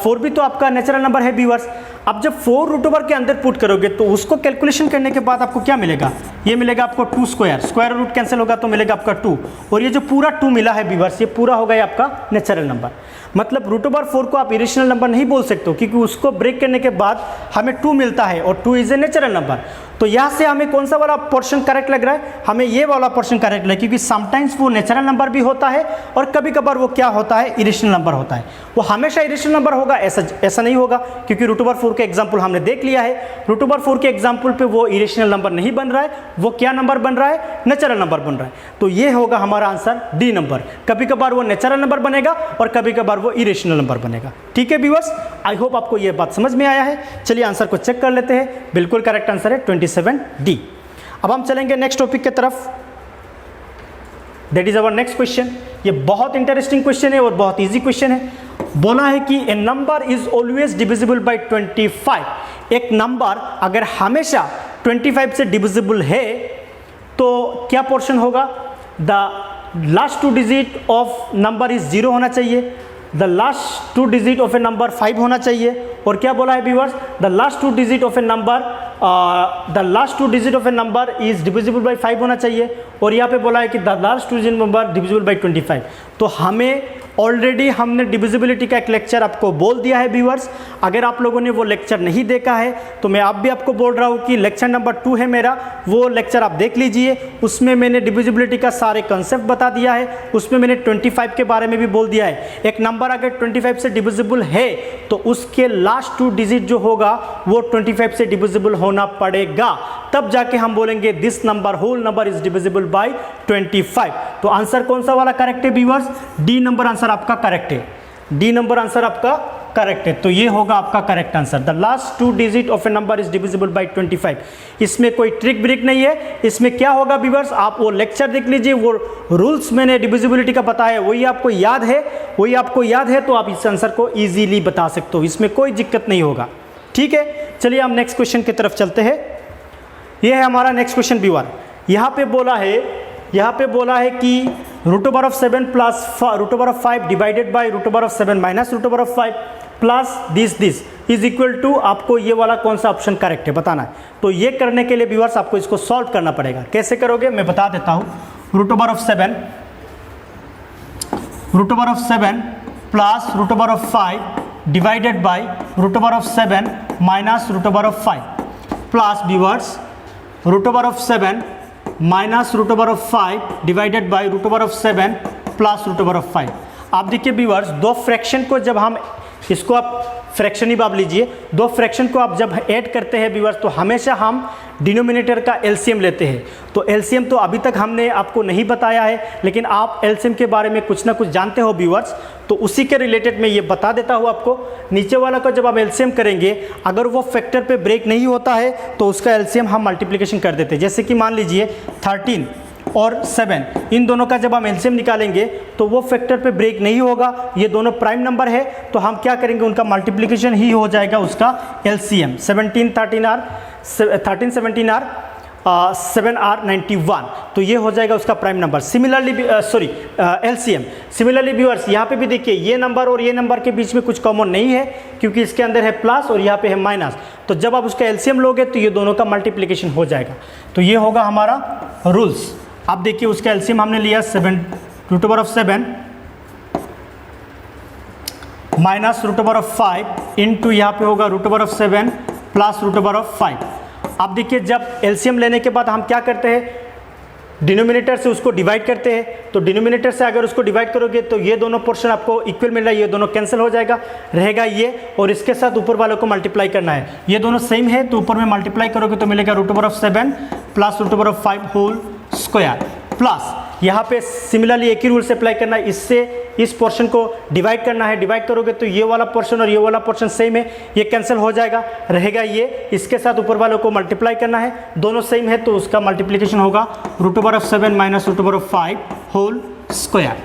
4 भी तो आपका नेचुरल नंबर है व्यूअर्स। अब जब 4 रूट ओवर के अंदर पुट करोगे तो उसको कैलकुलेशन करने के बाद आपको क्या मिलेगा, ये मिलेगा आपको 2 स्क्वायर रूट कैंसिल होगा तो मिलेगा आपका 2, और ये जो पूरा 2 मिला है व्यूअर्स, ये पूरा होगा ये आपका नेचुरल नंबर। मतलब रूट ओवर 4 को आप इरेशनल नंबर नहीं बोल सकते हो क्योंकि उसको ब्रेक करने के बाद हमें 2 मिलता है और 2 इज ए नेचुरल नंबर। तो यहाँ से हमें कौन सा वाला पोर्शन करेक्ट लग रहा है, हमें ये वाला पोर्शन करेक्ट लग रहा है क्योंकि समटाइम्स वो नेचुरल नंबर भी होता है और कभी कभार वो क्या होता है, इरेशनल नंबर होता है। वो हमेशा इरेशनल नंबर होगा ऐसा नहीं होगा क्योंकि रूट ओवर 4 के एग्जाम्पल हमने देख लिया है। रूट ओवर 4 के एग्जाम्पल पे वो इरेशनल नंबर नहीं बन रहा है, वो क्या नंबर बन रहा है, नेचुरल नंबर बन रहा है। तो ये होगा हमारा आंसर डी नंबर। कभी कभार वो नेचुरल नंबर बनेगा और कभी कभार वो इरेशनल नंबर बनेगा। ठीक है व्यूअर्स, आई होप आपको ये बात समझ में आया है। चलिए आंसर को चेक कर लेते हैं। बिल्कुल करेक्ट आंसर है 27 डी। अब हम चलेंगे नेक्स्ट टॉपिक की तरफ। That is our next question. ये बहुत इंटरेस्टिंग क्वेश्चन है और बहुत इजी क्वेश्चन है। बोला है कि a number is always divisible by 25। एक नंबर अगर हमेशा 25 से डिविजिबल है तो क्या पोर्शन होगा, the last 2 digit of number is 0 होना चाहिए, the last 2 digit of a number 5 होना चाहिए, और क्या बोला है viewers, the last 2 digit of a number is divisible bye 5 होना चाहिए, और यहाँ पे बोला है कि the last 2 digit number divisible by 25। तो हमें ऑलरेडी हमने डिविजिबिलिटी का एक लेक्चर आपको बोल दिया है व्यूअर्स। अगर आप लोगों ने वो लेक्चर नहीं देखा है तो मैं आप भी आपको बोल रहा हूँ कि लेक्चर नंबर 2 है मेरा, वो लेक्चर आप देख लीजिए। उसमें मैंने डिविजिबिलिटी का सारे कंसेप्ट बता दिया है, उसमें मैंने 25 के बारे में भी बोल दिया है। एक नंबर अगर 25 से डिविजिबल है तो उसके लास्ट 2 डिजिट जो होगा वो 25 से डिविजिबल होना पड़ेगा, तब जाके हम बोलेंगे this number whole number is divisible by 25। तो आंसर कौन सा वाला करेक्ट है व्यूअर्स, डी नंबर आंसर आपका करेक्ट है, डी नंबर आंसर आपका करेक्ट है। तो ये होगा आपका correct answer, the last 2 digit of a number is divisible by 25। इसमें कोई ट्रिक ब्रिक नहीं है। इसमें क्या होगा व्यूअर्स, आप वो लेक्चर देख लीजिए, वो रूल्स मैंने डिविजिबिलिटी का बताया वही आपको याद है, तो आप इस आंसर को इजीली बता सकते हो, इसमें कोई दिक्कत नहीं होगा। ठीक है, चलिए हम नेक्स्ट क्वेश्चन की तरफ चलते हैं। यह है हमारा नेक्स्ट क्वेश्चन व्यूअर। यहाँ पे बोला है कि root over of 7 plus root over of 5 divided by root over of 7 minus root over of 5 plus this is equal to, आपको ये वाला कौन सा ऑप्शन करेक्ट है बताना है। तो ये करने के लिए व्यूअर्स आपको इसको सॉल्व करना पड़ेगा। कैसे करोगे मैं बता देता हूँ। Root over of 7 plus root over of 5 divided by root over of 7 minus root over of 5 plus viewers root over of 7 minus root over of 5 divided by root over of 7 plus root over of 5। आप देखिए viewers, दो fraction को जब हम इसको आप fraction ही आप लीजिए, दो फ्रैक्शन को आप जब ऐड करते हैं व्यूअर्स तो हमेशा हम डिनोमिनेटर का एलसीएम लेते हैं। तो एलसीएम तो अभी तक हमने आपको नहीं बताया है, लेकिन आप एलसीएम के बारे में कुछ ना कुछ जानते हो व्यूअर्स, तो उसी के रिलेटेड मैं ये बता देता हूँ आपको। नीचे वाला का जब आप एलसीएम करेंगे, अगर वो फैक्टर पे ब्रेक नहीं होता है तो उसका एलसीएम हम मल्टीप्लिकेशन कर देते हैं। जैसे कि मान लीजिए 13 और 7, इन दोनों का जब हम एलसीएम निकालेंगे तो वो फैक्टर पे ब्रेक नहीं होगा, ये दोनों प्राइम नंबर है, तो हम क्या करेंगे, उनका मल्टीप्लिकेशन ही हो जाएगा उसका एलसीएम। 17 13 आर 13 17 आर 7 आर 91, तो ये हो जाएगा उसका prime number. Similarly LCM. Similarly viewers, यहाँ पे भी देखिए ये नंबर और ये नंबर के बीच में कुछ कॉमन नहीं है, क्योंकि इसके अंदर है प्लस और यहाँ पे है माइनस। तो जब आप उसका एलसीएम लोगे तो ये दोनों का मल्टीप्लिकेशन हो जाएगा। तो ये होगा हमारा रूल्स। आप देखिए उसका एलसीएम हमने लिया 7 माइनस √5 इंटू यहाँ पे होगा √7 प्लस √5। अब देखिए जब एलसीएम लेने के बाद हम क्या करते हैं, डिनोमिनेटर से उसको डिवाइड करते हैं। तो डिनोमिनेटर से अगर उसको डिवाइड करोगे तो ये दोनों पोर्शन आपको इक्वल मिल रहा है, ये दोनों कैंसिल हो जाएगा, रहेगा ये, और इसके साथ ऊपर वालों को मल्टीप्लाई करना है। ये दोनों सेम है तो ऊपर में मल्टीप्लाई करोगे तो मिलेगा √7 प्लस √5 होल स्क्वायर, प्लस यहाँ पे सिमिलरली एक ही रूल से अप्लाई करना है, इससे इस पोर्शन को डिवाइड करना है। डिवाइड करोगे तो ये वाला पोर्शन और ये वाला पोर्शन सेम है, ये कैंसिल हो जाएगा, रहेगा ये, इसके साथ ऊपर वालों को मल्टीप्लाई करना है, दोनों सेम है तो उसका मल्टीप्लिकेशन होगा √7 माइनस √5 होल स्क्वायर।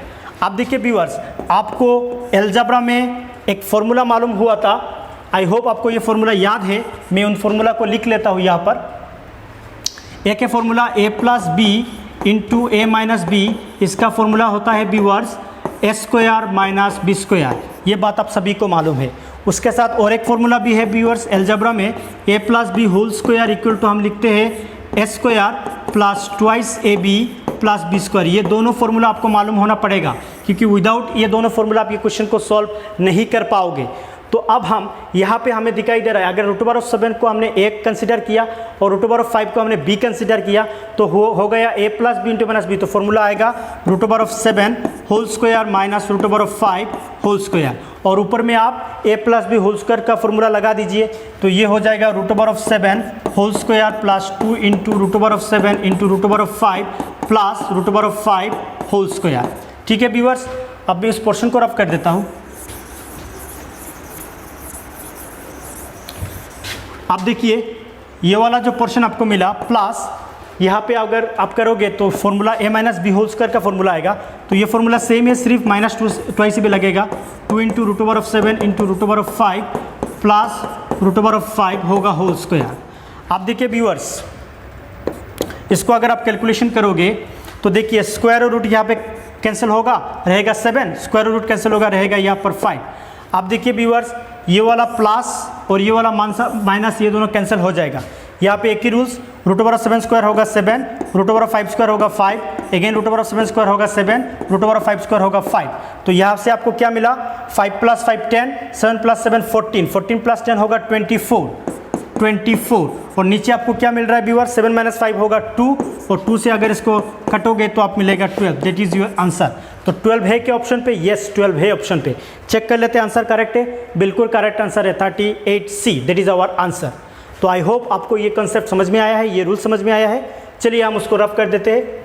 अब देखिए व्यूअर्स, आपको अलजेब्रा में एक फॉर्मूला मालूम हुआ था, आई होप आपको ये फॉर्मूला याद है। मैं उन फॉर्मूला को लिख लेता हूँ यहाँ पर। एक है formula a plus B into A minus B, इसका फॉर्मूला होता है viewers A square minus B square, ये बात आप सभी को मालूम है। उसके साथ और एक फॉर्मूला भी है व्यूअर्स अलजेब्रा में, a plus B whole square equal to हम लिखते हैं A square plus twice A B plus B square. ये दोनों फॉर्मूला आपको मालूम होना पड़ेगा, क्योंकि विदाउट ये दोनों फॉर्मूला आप ये क्वेश्चन को सॉल्व नहीं कर पाओगे। तो अब हम यहाँ पे हमें दिखाई दे रहा है, अगर √7 को हमने a कंसिडर किया और √5 को हमने b कंसिडर किया तो हो गया a plus B into minus B, तो फॉर्मूला आएगा √7 whole square minus √5 whole square, और ऊपर में आप a plus B whole square का फॉर्मूला लगा दीजिए, तो ये हो जाएगा √7 whole square plus 2 into √7 into √5 plus √5 whole square. ठीक है व्यूअर्स, अब मैं इस पोर्शन को रफ कर देता हूँ। अब देखिए ये वाला जो पोर्शन आपको मिला प्लस यहाँ पे अगर आप करोगे तो formula a minus B whole square का फॉर्मूला आएगा, तो ये फॉर्मूला सेम है, सिर्फ -2 ट्वाइस भी लगेगा, 2 इंटू √7 इंटू √5 प्लस √5 होगा होल स्क्वायर। अब देखिए व्यूअर्स, इसको अगर आप कैलकुलेशन करोगे तो देखिए स्क्वायर रूट यहाँ पे कैंसिल होगा, रहेगा 7, स्क्वायर रूट कैंसिल होगा, रहेगा यहाँ पर 5। अब देखिए व्यूअर्स, ये वाला प्लस और ये वाला माइनस ये दोनों कैंसिल हो जाएगा। यहाँ पे एक ही रूल्स, √7 स्क्वायर होगा 7, √5 स्क्वायर होगा 5, अगेन √7 स्क्वायर होगा 7, √5 स्क्वायर होगा 5। तो यहाँ से आपको क्या मिला, 5 प्लस 5 10, 7 प्लस 7 14, 14 प्लस 10 होगा 24, और नीचे आपको क्या मिल रहा है व्यूअर, 7 माइनस 5 होगा 2, और 2 से अगर इसको कटोगे तो आप मिलेगा 12, दैट इज़ योर आंसर। तो 12 है क्या ऑप्शन पे, यस 12 है ऑप्शन पे। चेक कर लेते हैं आंसर करेक्ट है, बिल्कुल करेक्ट आंसर है 38C, that is our answer. तो आई होप आपको ये कंसेप्ट समझ में आया है, ये रूल समझ में आया है। चलिए हम उसको रफ कर देते हैं।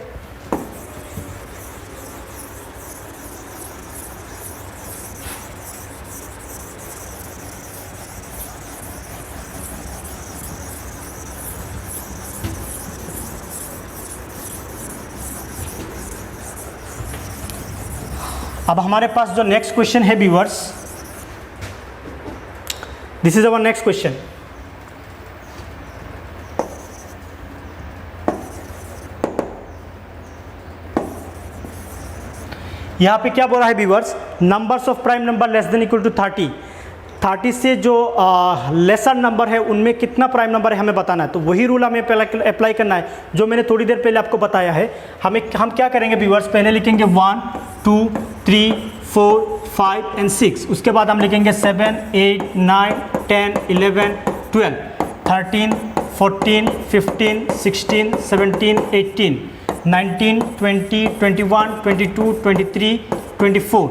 अब हमारे पास जो नेक्स्ट क्वेश्चन है viewers, this is our next question. यहाँ पे क्या बोला है viewers, numbers of prime number less than equal to 30 से जो लेसर नंबर है उनमें कितना प्राइम नंबर है हमें बताना है। तो वही रूल हमें अप्लाई करना है जो मैंने थोड़ी देर पहले आपको बताया है। हम क्या करेंगे व्यूअर्स, पहले लिखेंगे 1 2 3 4 5 एंड 6, उसके बाद हम लिखेंगे 7 8 9 10 11 12 13 14 15 16 17 18 19 20 21 22 23 24।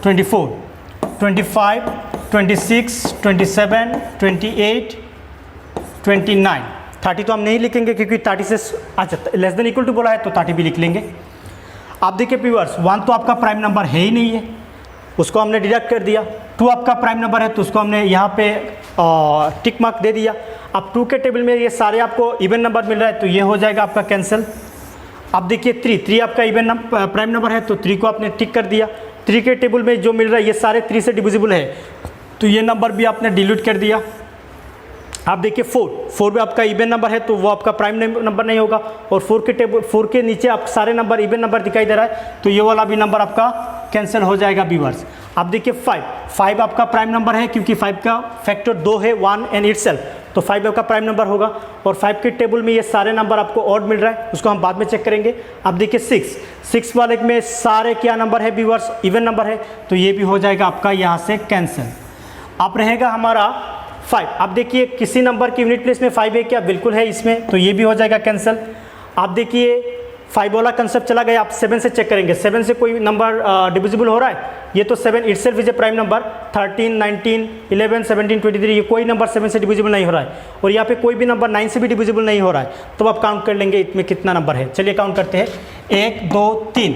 24, 25, 26, 27, 28, 29, 30 तो हम नहीं लिखेंगे क्योंकि 30 से अच्छा लेस देन इक्वल टू बोला है तो 30 भी लिख लेंगे। आप देखिए व्यूअर्स 1 तो आपका प्राइम नंबर है ही नहीं है, उसको हमने डिडक्ट कर दिया। 2 आपका प्राइम नंबर है तो उसको हमने यहाँ पे टिक मार्क दे दिया। अब 2 के टेबल में ये सारे आपको इवन नंबर मिल रहा है तो ये हो जाएगा आपका कैंसिल। अब देखिए 3 आपका इवन प्राइम नंबर है तो 3 को आपने टिक कर दिया। 3 के टेबल में जो मिल रहा है ये सारे 3 से डिविजिबल है तो ये नंबर भी आपने डिलीट कर दिया। आप देखिए 4 में आपका इवन नंबर है तो वो आपका प्राइम नंबर नहीं होगा, और 4 के नीचे आप सारे नंबर इवन नंबर दिखाई दे रहा है तो ये वाला भी नंबर आपका कैंसिल हो जाएगा व्यूअर्स। आप देखिए 5 आपका प्राइम नंबर है क्योंकि 5 का फैक्टर 2 है 1 एंड इटसेल्फ, तो 5 आपका प्राइम नंबर होगा। और 5 के टेबल में ये सारे नंबर आपको ऑड मिल रहा है, उसको हम बाद में चेक करेंगे। अब देखिए 6 वाले में सारे क्या नंबर है व्यूअर्स, इवन नंबर है तो ये भी हो जाएगा आपका यहाँ से कैंसिल। अब रहेगा हमारा 5। अब देखिए किसी नंबर की यूनिट प्लेस में 5 है क्या, बिल्कुल है इसमें, तो ये भी हो जाएगा कैंसिल। आप देखिए 5 वाला कंसेप्ट चला गया, आप 7 से चेक करेंगे। 7 से कोई नंबर डिविजिबल हो रहा है, ये तो 7 itself is a prime number. 13, 19, 11, 17, 23 ये कोई नंबर 7 से डिविजिबल नहीं हो रहा है, और यहाँ पे कोई भी नंबर 9 से भी डिविजिबल नहीं हो रहा है। तो आप काउंट कर लेंगे इसमें कितना नंबर है। चलिए काउंट करते हैं, 1 2 3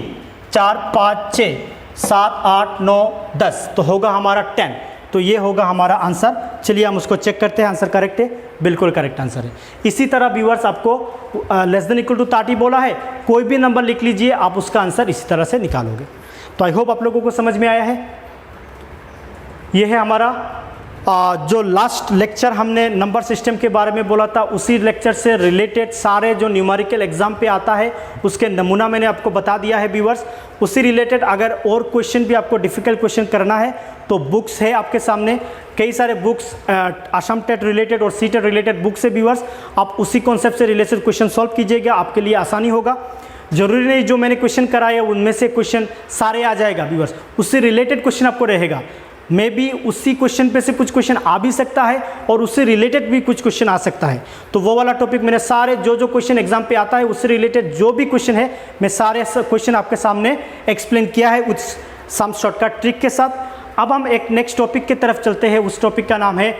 4 5 6 7 8 9 10, तो होगा हमारा 10। तो ये होगा हमारा आंसर। चलिए हम उसको चेक करते हैं, आंसर करेक्ट है, बिल्कुल करेक्ट आंसर है। इसी तरह व्यूअर्स आपको लेस देन इक्वल टू 30 बोला है, कोई भी नंबर लिख लीजिए, आप उसका आंसर इसी तरह से निकालोगे। तो आई होप आप लोगों को समझ में आया है। ये है हमारा जो लास्ट लेक्चर हमने नंबर सिस्टम के बारे में बोला था, उसी लेक्चर से रिलेटेड सारे जो न्यूमेरिकल एग्जाम पे आता है उसके नमूना मैंने आपको बता दिया है व्यूअर्स। उसी रिलेटेड अगर और क्वेश्चन भी आपको डिफ़िकल्ट क्वेश्चन करना है तो बुक्स है आपके सामने, कई सारे बुक्स असम टेट रिलेटेड और सी टेट रिलेटेड बुक्स है व्यूअर्स। आप उसी कॉन्सेप्ट से रिलेटेड क्वेश्चन सॉल्व कीजिएगा, आपके लिए आसानी होगा। जरूरी नहीं जो मैंने क्वेश्चन कराया उनमें से क्वेश्चन सारे आ जाएगा व्यूअर्स, उससे रिलेटेड क्वेश्चन आपको रहेगा। मे बी उसी क्वेश्चन पे से कुछ क्वेश्चन आ भी सकता है और उससे रिलेटेड भी कुछ क्वेश्चन आ सकता है। तो वो वाला टॉपिक मैंने सारे जो क्वेश्चन एग्जाम पे आता है उससे रिलेटेड जो भी क्वेश्चन है मैं सारे क्वेश्चन आपके सामने एक्सप्लेन किया है उस सम शॉर्टकट ट्रिक के साथ। अब हम एक नेक्स्ट टॉपिक की तरफ चलते हैं, उस टॉपिक का नाम है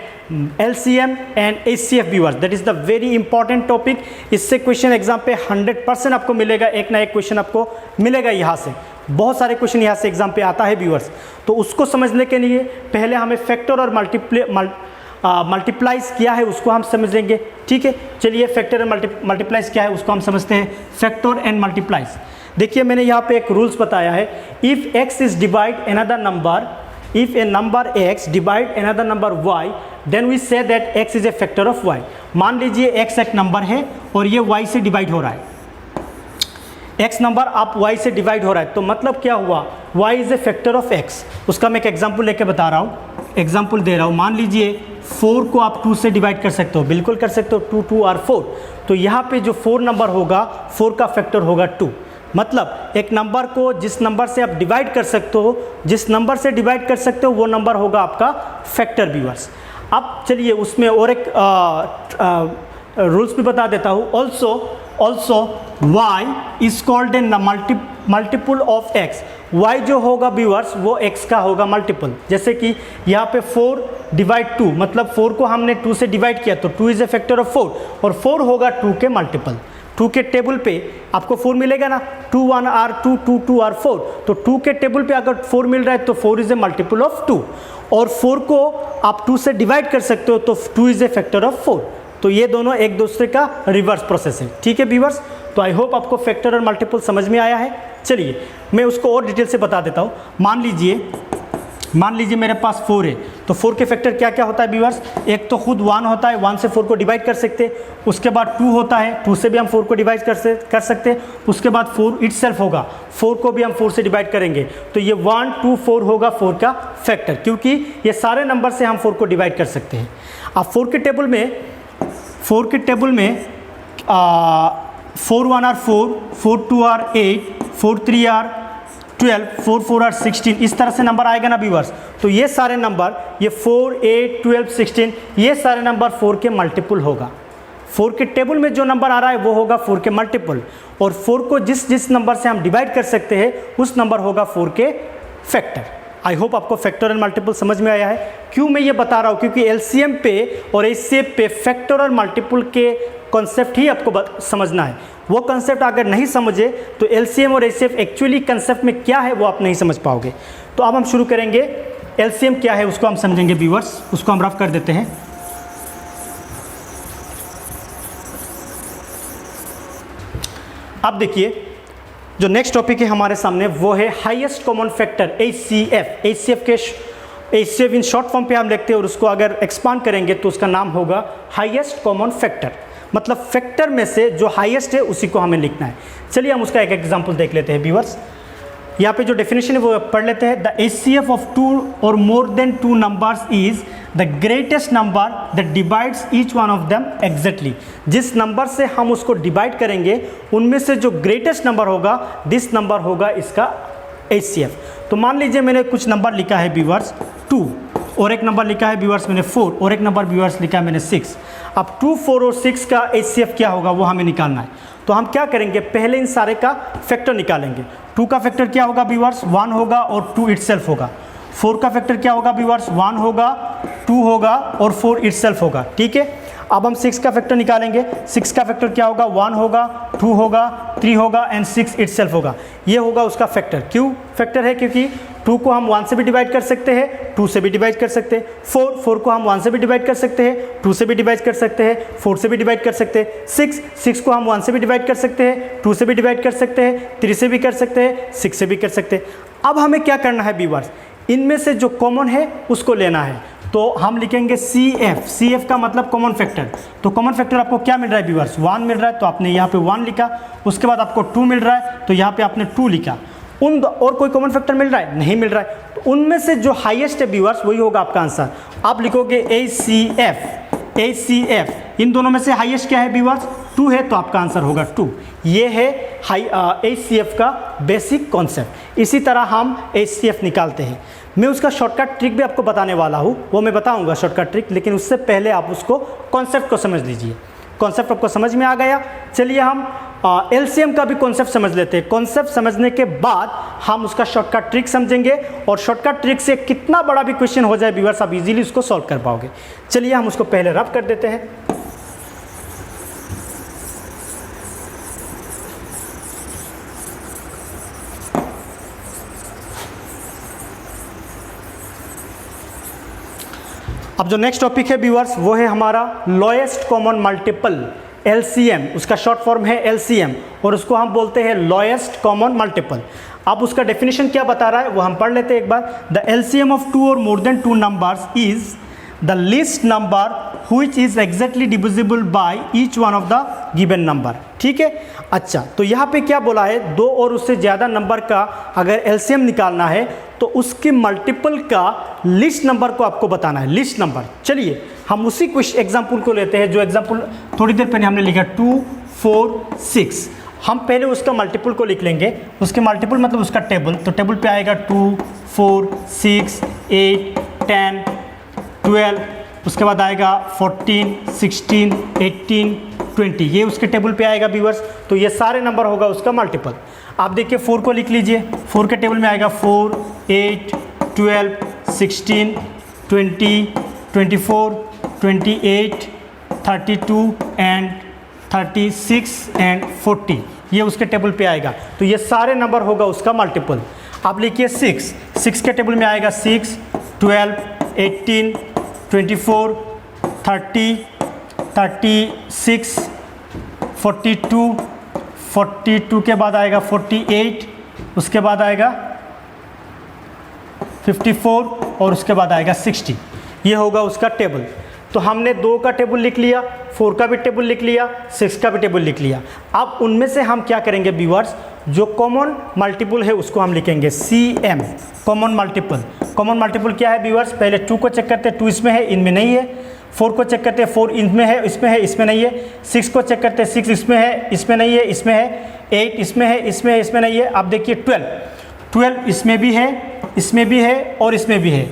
LCM and HCF viewers. That is the very important topic. इससे क्वेश्चन एग्जाम पे 100% आपको मिलेगा, एक ना एक क्वेश्चन आपको मिलेगा यहाँ से। बहुत सारे क्वेश्चन यहाँ से एग्जाम पे आता है व्यूअर्स। तो उसको समझने के लिए पहले हमें फैक्टर और मल्टीप्लाइज क्या है उसको हम समझ लेंगे, ठीक है। चलिए फैक्टर और मल्टीप्लाइज क्या है उसको हम समझते हैं। फैक्टर एंड मल्टीप्लाइज, देखिए मैंने यहाँ पे एक रूल्स बताया है। If x is divide another number, if a number x divide another number y, then we say that x is a factor of y। मान लीजिए x एक नंबर है और ये y से डिवाइड हो रहा है, x नंबर आप y से डिवाइड हो रहा है, तो मतलब क्या हुआ, y is a factor of x। उसका मैं एक एग्जांपल लेके बता रहा हूँ, एग्जांपल दे रहा हूँ। मान लीजिए 4 को आप 2 से डिवाइड कर सकते हो, बिल्कुल कर सकते हो, 2 2 और 4। तो यहाँ पे जो 4 नंबर होगा 4 का फैक्टर होगा 2। मतलब एक नंबर को जिस नंबर से आप डिवाइड कर सकते हो, जिस नंबर से डिवाइड कर सकते हो वो नंबर होगा आपका फैक्टर व्यूअर्स। अब चलिए उसमें और एक रूल्स भी बता देता हूँ। Also y is called an multiple of x। y जो होगा व्यूअर्स वो x का होगा मल्टीपल। जैसे कि यहाँ पे 4 डिवाइड 2, मतलब 4 को हमने 2 से डिवाइड किया तो 2 इज ए फैक्टर ऑफ 4, और 4 होगा 2 के मल्टीपल। 2 के टेबल पे आपको 4 मिलेगा ना, 2 1 आर 2 2 2 आर 4, तो 2 के टेबल पे अगर 4 मिल रहा है तो 4 इज ए मल्टीपल ऑफ 2, और 4 को आप 2 से डिवाइड कर सकते हो तो 2 इज ए फैक्टर ऑफ 4। तो ये दोनों एक दूसरे का रिवर्स प्रोसेस है, ठीक है व्यूअर्स। तो आई होप आपको फैक्टर और मल्टीपल समझ में आया है। चलिए मैं उसको और डिटेल से बता देता हूँ। मान लीजिए मेरे पास 4 है, तो 4 के फैक्टर क्या क्या होता है व्यूअर्स। एक तो खुद 1 होता है, 1 से 4 को डिवाइड कर सकते हैं। उसके बाद 2 होता है, 2 से भी हम 4 को डिवाइड कर सकते हैं। उसके बाद 4 इटसेल्फ होगा, 4 को भी हम 4 से डिवाइड करेंगे। तो ये 1 2 4 होगा 4 का फैक्टर, क्योंकि ये सारे नंबर से हम 4 को डिवाइड कर सकते हैं। अब 4 के टेबल में 4 1 आर 4, 4 2 आर 8, 4 3 आर 12, 4 4 आर 16, इस तरह से नंबर आएगा ना व्यूअर्स। तो ये सारे नंबर, ये 4 8 12 16, ये सारे नंबर 4 के मल्टीपल होगा। 4 के टेबल में जो नंबर आ रहा है वो होगा 4 के मल्टीपल, और 4 को जिस नंबर से हम डिवाइड कर सकते हैं उस नंबर होगा 4 के फैक्टर। आई होप आपको फैक्टोरियल मल्टीपल समझ में आया है। क्यों मैं ये बता रहा हूँ, क्योंकि एलसीएम पे और एचसीएफ पे फैक्टोरियल मल्टीपल के कॉन्सेप्ट ही आपको समझना है। वो कॉन्सेप्ट अगर नहीं समझे तो एलसीएम और एचसीएफ एक्चुअली कॉन्सेप्ट में क्या है वो आप नहीं समझ पाओगे। तो अब हम शुरू करेंगे। एलसीएम क्या है उसको हम समझेंगे व्यूअर्स, उसको हम रफ कर देते हैं। अब देखिए जो नेक्स्ट टॉपिक है हमारे सामने वो है highest common factor HCF. HCF in short form पे हम लिखते हैं और उसको अगर एक्सपांड करेंगे तो उसका नाम होगा हाईएस्ट कॉमन फैक्टर। मतलब फैक्टर में से जो हाईएस्ट है उसी को हमें लिखना है। चलिए हम उसका एक एग्जांपल देख लेते हैं व्यूअर्स। यहाँ पे जो डेफिनेशन है वो पढ़ लेते हैं। द एचसीएफ ऑफ टू और more than two numbers is the greatest number that divides each one of them exactly. जिस नंबर से हम उसको डिवाइड करेंगे उनमें से जो ग्रेटेस्ट नंबर होगा दिस नंबर होगा इसका एचसीएफ। तो मान लीजिए मैंने कुछ नंबर लिखा है व्यूअर्स 2 और एक नंबर लिखा है व्यूअर्स मैंने 4 और एक नंबर व्यूअर्स लिखा है मैंने 6। अब 2, 4 और 6 का एचसीएफ क्या होगा वो हमें निकालना है। तो हम क्या करेंगे, पहले इन सारे का फैक्टर निकालेंगे। 2 का फैक्टर क्या होगा व्यूअर्स 1 होगा और 2 इटसेल्फ होगा। 4 का फैक्टर क्या होगा व्यूअर्स 1 होगा, 2 होगा और 4 इटसेल्फ होगा। ठीक है, अब हम 6 का फैक्टर निकालेंगे। 6 का फैक्टर क्या होगा 1 होगा, 2 होगा, 3 होगा एंड 6 इटसेल्फ होगा। ये होगा उसका फैक्टर। क्यों फैक्टर है, क्योंकि 2 को हम 1 से भी डिवाइड कर सकते हैं, 2 से भी डिवाइड कर सकते हैं। 4 को हम 1 से भी डिवाइड कर सकते हैं, 2 से भी डिवाइड कर सकते हैं, 4 से भी डिवाइड कर सकते हैं। 6 को हम 1 से भी डिवाइड कर सकते हैं, 2 से भी डिवाइड कर सकते हैं, 3 से भी कर सकते हैं, 6 से भी कर सकते हैं। अब हमें क्या करना है व्यूअर्स, इनमें से जो कॉमन है उसको लेना है। तो हम लिखेंगे CF का मतलब कॉमन फैक्टर। तो कॉमन फैक्टर आपको क्या मिल रहा है व्यूअर्स 1 मिल रहा है तो आपने यहाँ पे 1 लिखा। उसके बाद आपको 2 मिल रहा है तो यहाँ पे आपने 2 लिखा। और कोई कॉमन फैक्टर मिल रहा है नहीं मिल रहा है, तो उनमें से जो हाईएस्ट है व्यूअर्स वही होगा आपका आंसर। आप लिखोगे HCF। इन दोनों में से हाईएस्ट क्या है व्यूअर्स 2 है तो आपका आंसर होगा 2। ये है HCF का बेसिक कॉन्सेप्ट। इसी तरह हम HCF निकालते हैं। मैं उसका शॉर्टकट ट्रिक भी आपको बताने वाला हूँ, वो मैं बताऊँगा शॉर्टकट ट्रिक, लेकिन उससे पहले आप उसको कॉन्सेप्ट को समझ लीजिए। कॉन्सेप्ट आपको समझ में आ गया। चलिए हम एलसीएम का भी कॉन्सेप्ट समझ लेते हैं। कॉन्सेप्ट समझने के बाद हम उसका शॉर्टकट ट्रिक समझेंगे और शॉर्टकट ट्रिक से कितना बड़ा भी क्वेश्चन हो जाए व्यूअर्स आप इजीली उसको सॉल्व कर पाओगे। चलिए हम उसको पहले रफ कर देते हैं। अब जो नेक्स्ट टॉपिक है व्यूअर्स वो है हमारा लोएस्ट कॉमन मल्टीपल LCM। उसका शॉर्ट फॉर्म है LCM और उसको हम बोलते हैं लोएस्ट कॉमन मल्टीपल। अब उसका डेफिनेशन क्या बता रहा है वो हम पढ़ लेते हैं एक बार। द LCM ऑफ 2 और more than 2 numbers is the least number which is exactly divisible by each one of the given number। ठीक है, अच्छा तो यहाँ पे क्या बोला है 2 और उससे ज़्यादा नंबर का अगर LCM निकालना है तो उसके मल्टीपल का लिस्ट नंबर को आपको बताना है, लिस्ट नंबर। चलिए हम उसी कुछ एग्जाम्पल को लेते हैं जो एग्जाम्पल थोड़ी देर पहले हमने लिखा 2, 4, 6। हम पहले उसका मल्टीपल को लिख लेंगे। उसके मल्टीपल मतलब उसका टेबल। तो टेबल पे आएगा 2, 4, 6, 8, 10, 12, उसके बाद आएगा 14, 16, 18, 20। ये उसके टेबल पे आएगा व्यूअर्स। तो ये सारे नंबर होगा उसका मल्टीपल। आप देखिए 4 को लिख लीजिए। 4 के टेबल में आएगा 4, 8, 12, 16, 20, 24, 28, 32 एंड 36 एंड 40। ये उसके टेबल पे आएगा। तो ये सारे नंबर होगा उसका मल्टीपल। आप लिखिए 6 के टेबल में आएगा 6, 12, 18, 24, 30, 36, 42 के बाद आएगा 48, उसके बाद आएगा 54 और उसके बाद आएगा 60। ये होगा उसका टेबल। तो हमने 2 का टेबल लिख लिया, 4 का भी टेबल लिख लिया, 6 का भी टेबल लिख लिया। अब उनमें से हम क्या करेंगे व्यूअर्स, जो कॉमन मल्टीपल है उसको हम लिखेंगे CM, common multiple. Common multiple क्या है व्यूअर्स, पहले 2 को चेक करते हैं, 2 इसमें है, इनमें नहीं है। 4 को चेक करते हैं, 4 इनमें है, इसमें है, इसमें नहीं है। 6 को चेक करते हैं, 6 इसमें है, इसमें नहीं है, इसमें है। 8 इसमें है, इसमें है, इसमें नहीं है। अब देखिए 12 इसमें भी है, इसमें भी है और इसमें भी है।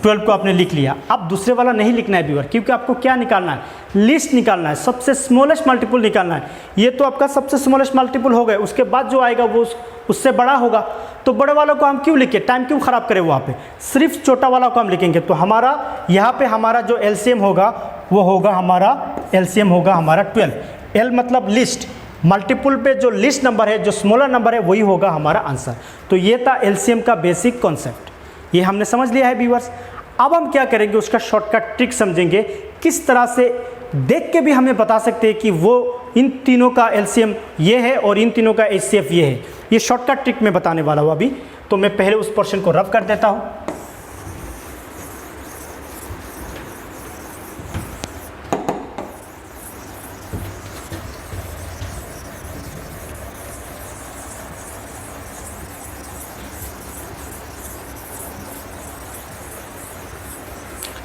12 को आपने लिख लिया। अब दूसरे वाला नहीं लिखना है व्यूअर, क्योंकि आपको क्या निकालना है, लिस्ट निकालना है, सबसे स्मॉलेस्ट मल्टीपल निकालना है। ये तो आपका सबसे स्मॉलेस्ट मल्टीपल हो गए, उसके बाद जो आएगा वो उससे बड़ा होगा। तो बड़े वालों को हम क्यों लिखे, टाइम क्यों ख़राब करें वहाँ पे, सिर्फ छोटा वाला को हम लिखेंगे। तो हमारा यहाँ पे हमारा जो एलसीएम होगा वो होगा हमारा एलसीएम होगा हमारा 12। एल मतलब लिस्ट, मल्टीपल पे जो लिस्ट नंबर है, जो स्मॉलर नंबर है, वही होगा हमारा आंसर। तो ये था एलसीएम का बेसिक कॉन्सेप्ट, ये हमने समझ लिया है व्यूअर्स। अब हम क्या करेंगे, उसका शॉर्टकट ट्रिक समझेंगे, किस तरह से देख के भी हमें बता सकते हैं कि वो इन तीनों का एलसीएम ये है और इन तीनों का एचसीएफ ये है। ये शॉर्टकट ट्रिक मैं बताने वाला हूँ अभी। तो मैं पहले उस पोर्शन को रफ कर देता हूँ।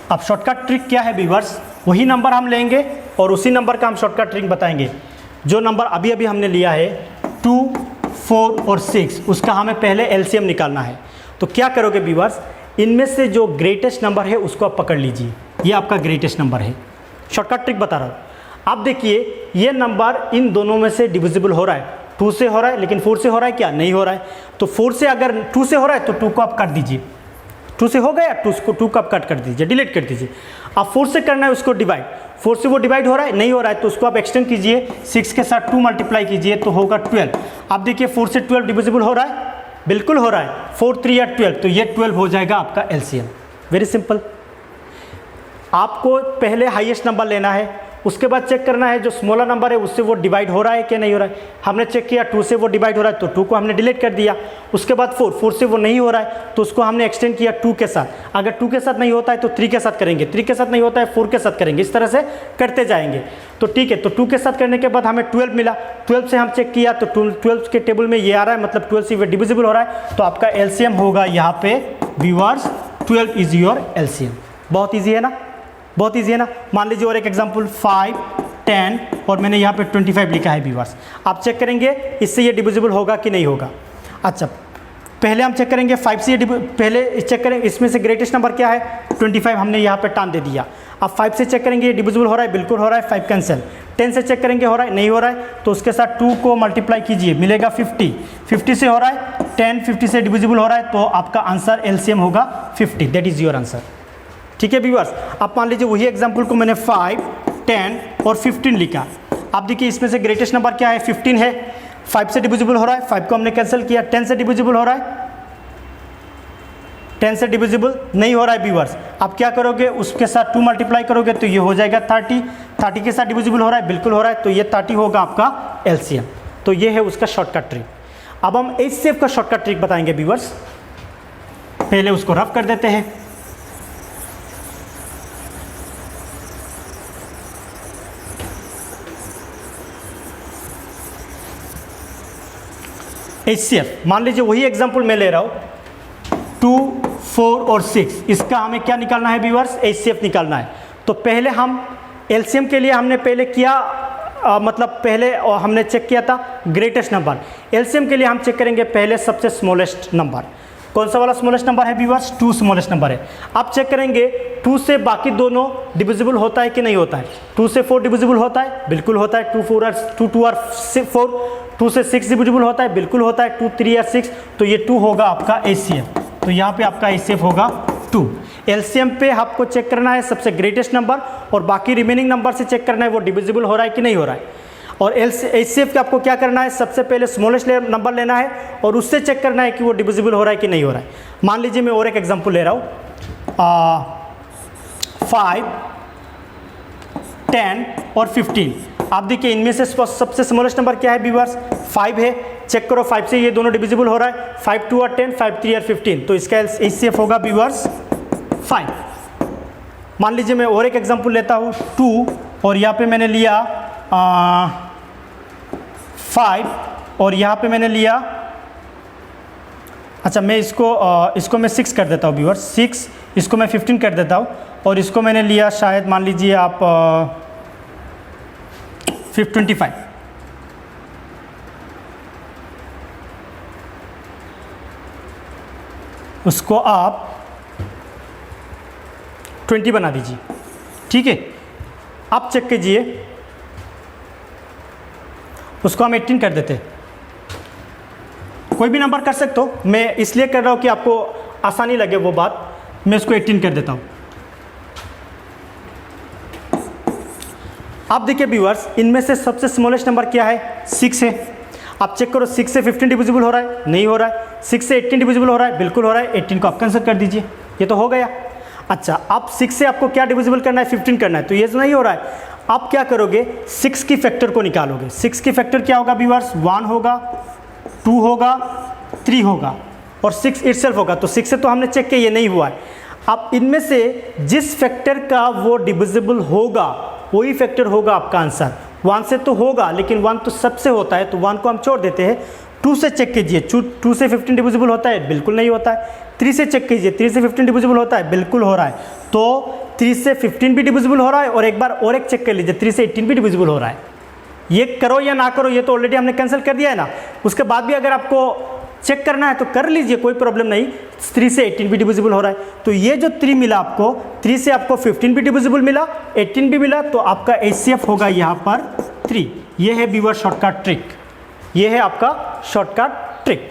अब शॉर्टकट ट्रिक क्या है व्यूअर्स, वही नंबर हम लेंगे और उसी नंबर का हम शॉर्टकट ट्रिक बताएंगे। जो नंबर अभी अभी हमने लिया है 2, 4 और 6, उसका हमें पहले एलसीएम निकालना है। तो क्या करोगे व्यूअर्स, इनमें से जो ग्रेटेस्ट नंबर है उसको आप पकड़ लीजिए, ये आपका ग्रेटेस्ट नंबर है। शॉर्टकट ट्रिक बता रहा हूँ। आप देखिए ये नंबर इन दोनों में से डिविजिबल हो रहा है, 2 से हो रहा है, लेकिन 4 से हो रहा है क्या, नहीं हो रहा है। तो 4 से अगर 2 से हो रहा है तो 2 को आप काट दीजिए, 2 से हो गया, 2 को आप कट कर दीजिए, डिलीट कर दीजिए। अब 4 से करना है उसको डिवाइड, 4 से वो डिवाइड हो रहा है, नहीं हो रहा है, तो उसको आप एक्सटेंड कीजिए, 6 के साथ 2 मल्टीप्लाई कीजिए तो होगा 12। आप देखिए 4 से 12 डिविजिबल हो रहा है, बिल्कुल हो रहा है, 4 3 या 12, तो ये 12 हो जाएगा आपका एलसीएम। Very simple. आपको पहले हाईएस्ट नंबर लेना है, उसके बाद चेक करना है जो स्मॉलर नंबर है उससे वो डिवाइड हो रहा है कि नहीं हो रहा है। हमने चेक किया 2 से वो डिवाइड हो रहा है तो 2 को हमने डिलीट कर दिया। उसके बाद 4 से वो नहीं हो रहा है तो उसको हमने एक्सटेंड किया 2 के साथ। अगर 2 के साथ नहीं होता है तो 3 के साथ करेंगे, 3 के साथ नहीं होता है 4 के साथ करेंगे, इस तरह से करते जाएंगे। तो ठीक है, तो 2 के साथ करने के बाद हमें 12 मिला, 12 से हम चेक किया तो 12 के टेबल में ये आ रहा है, मतलब 12 से डिविजिबल हो रहा है, तो आपका एलसीएम होगा यहाँ पे व्यूअर्स 12 इज योर एलसीएम। बहुत ईजी है ना, बहुत ईजी है ना। मान लीजिए और एक एग्जाम्पल 5, 10 और मैंने यहाँ पे 25 लिखा है व्यूअर्स। आप चेक करेंगे इससे ये डिविजिबल होगा कि नहीं होगा। अच्छा, पहले हम चेक करेंगे 5 से ये पहले चेक करें इसमें से ग्रेटेस्ट नंबर क्या है, 25 हमने यहाँ पे टान दे दिया। अब 5 से चेक करेंगे ये डिविजिबल हो रहा है, बिल्कुल हो रहा है, 5 कैंसिल। 10 से चेक करेंगे हो रहा है, नहीं हो रहा है, तो उसके साथ 2 को मल्टीप्लाई कीजिए, मिलेगा 50। 50 से हो रहा है, 10 50 से डिविजिबल हो रहा है, तो आपका आंसर एलसीएम होगा 50। That is your answer. ठीक है व्यूअर्स। आप मान लीजिए वही एग्जाम्पल को मैंने 5, 10 और 15 लिखा। आप देखिए इसमें से ग्रेटेस्ट नंबर क्या है, 15 है, 5 से डिविजिबल हो रहा है, 5 को हमने कैंसिल किया, 10 से डिविजिबल हो रहा है, 10 से डिविजिबल नहीं हो रहा है व्यूअर्स। आप क्या करोगे, उसके साथ 2 मल्टीप्लाई करोगे तो ये हो जाएगा 30। 30 के साथ डिविजिबल हो रहा है, बिल्कुल हो रहा है, तो ये 30 होगा आपका एलसीएम। तो ये है उसका शॉर्टकट ट्रिक। अब हम एचसीएफ का शॉर्टकट ट्रिक बताएंगे व्यूअर्स। पहले उसको रफ कर देते हैं। एचसीएफ मान लीजिए वही एग्जांपल मैं ले रहा हूँ 2, 4 और 6, इसका हमें क्या निकालना है व्यूअर्स, एचसीएफ निकालना है। तो पहले हम एलसीएम के लिए हमने पहले किया मतलब पहले हमने चेक किया था ग्रेटेस्ट नंबर। एलसीएम के लिए हम चेक करेंगे पहले सबसे स्मॉलेस्ट नंबर। कौन सा वाला स्मॉलेस्ट नंबर है व्यूअर्स, 2 स्मॉलेस्ट नंबर है। आप चेक करेंगे 2 से बाकी दोनों डिविजिबल होता है कि नहीं होता है। 2 से 4 डिविजिबल होता है, बिल्कुल होता है, 2 2 और 4। 2 से 6 डिविजिबल होता है, बिल्कुल होता है, 2 3 या 6, तो ये 2 होगा आपका एचसीएफ। तो यहाँ पे आपका एचसीएफ होगा 2। एलसीएम पे आपको चेक करना है सबसे ग्रेटेस्ट नंबर और बाकी रिमेनिंग नंबर से चेक करना है वो डिविजिबल हो रहा है कि नहीं हो रहा है। और एचसीएफ का आपको क्या करना है, सबसे पहले स्मॉलेस्ट नंबर लेना है और उससे चेक करना है कि वो डिविजिबल हो रहा है कि नहीं हो रहा है। मान लीजिए मैं और एक एग्जांपल ले रहा हूँ 5, 10 और 15। आप देखिए इनमें से सबसे स्मॉलेस्ट नंबर क्या है व्यूअर्स, 5 है। चेक करो 5 से ये दोनों डिविजिबल हो रहा है, 5 2 और 10, 5 3 और 15, तो इसका एचसीएफ होगा व्यूअर्स 5। मान लीजिए मैं और एक एग्जांपल लेता हूँ 2 और यहाँ पे मैंने लिया 5 और यहाँ पे मैंने लिया, अच्छा मैं इसको मैं 6 कर देता हूँ व्यूअर्स, 6, इसको मैं 15 कर देता हूँ और इसको मैंने लिया शायद मान लीजिए आप 25। उसको आप 20 बना दीजिए। ठीक है, आप चेक कीजिए, उसको हम 18 कर देते। कोई भी नंबर कर सकते हो, मैं इसलिए कर रहा हूँ कि आपको आसानी लगे वो बात। मैं इसको 18 कर देता हूँ। आप देखिए व्यूअर्स, इनमें से सबसे स्मॉलेस्ट नंबर क्या है? 6 है। आप चेक करो 6 से 15 डिविजिबल हो रहा है? नहीं हो रहा है। 6 से 18 डिविजिबल हो रहा है? बिल्कुल हो रहा है। 18 को आप कैंसिल कर दीजिए, ये तो हो गया। अच्छा, अब 6 से आपको क्या डिविजिबल करना है? 15 करना है, तो ये नहीं हो रहा है। आप क्या करोगे? 6 की फैक्टर को निकालोगे। 6 की फैक्टर क्या होगा व्यूअर्स? 1 होगा, 2 होगा, 3 होगा और 6 इटसेल्फ होगा। तो 6 से तो हमने चेक किया, ये नहीं हुआ है। अब इनमें से जिस फैक्टर का वो डिविजिबल होगा वही फैक्टर होगा आपका आंसर। 1 से तो होगा, लेकिन 1 तो सबसे होता है, तो 1 को हम छोड़ देते हैं। 2 से चेक कीजिए, 2 से 15 डिविजिबल होता है? बिल्कुल नहीं होता है। 3 से चेक कीजिए, 3 से 15 डिविजिबल होता है? बिल्कुल हो रहा है। तो 3 से 15 भी डिविजिबल हो रहा है, और एक बार और एक चेक कर लीजिए, 3 से 18 भी डिविजिबल हो रहा है। ये करो या ना करो, ये तो ऑलरेडी हमने कैंसिल कर दिया है ना। उसके बाद भी अगर आपको चेक करना है तो कर लीजिए, कोई प्रॉब्लम नहीं। 3 से 18 भी डिविजिबल हो रहा है, तो ये जो 3 मिला आपको, 3 से आपको 15 भी डिविजिबल मिला, 18 भी मिला, तो आपका HCF होगा यहाँ पर 3। ये है व्यूअर शॉर्टकट ट्रिक, ये है आपका शॉर्टकट ट्रिक।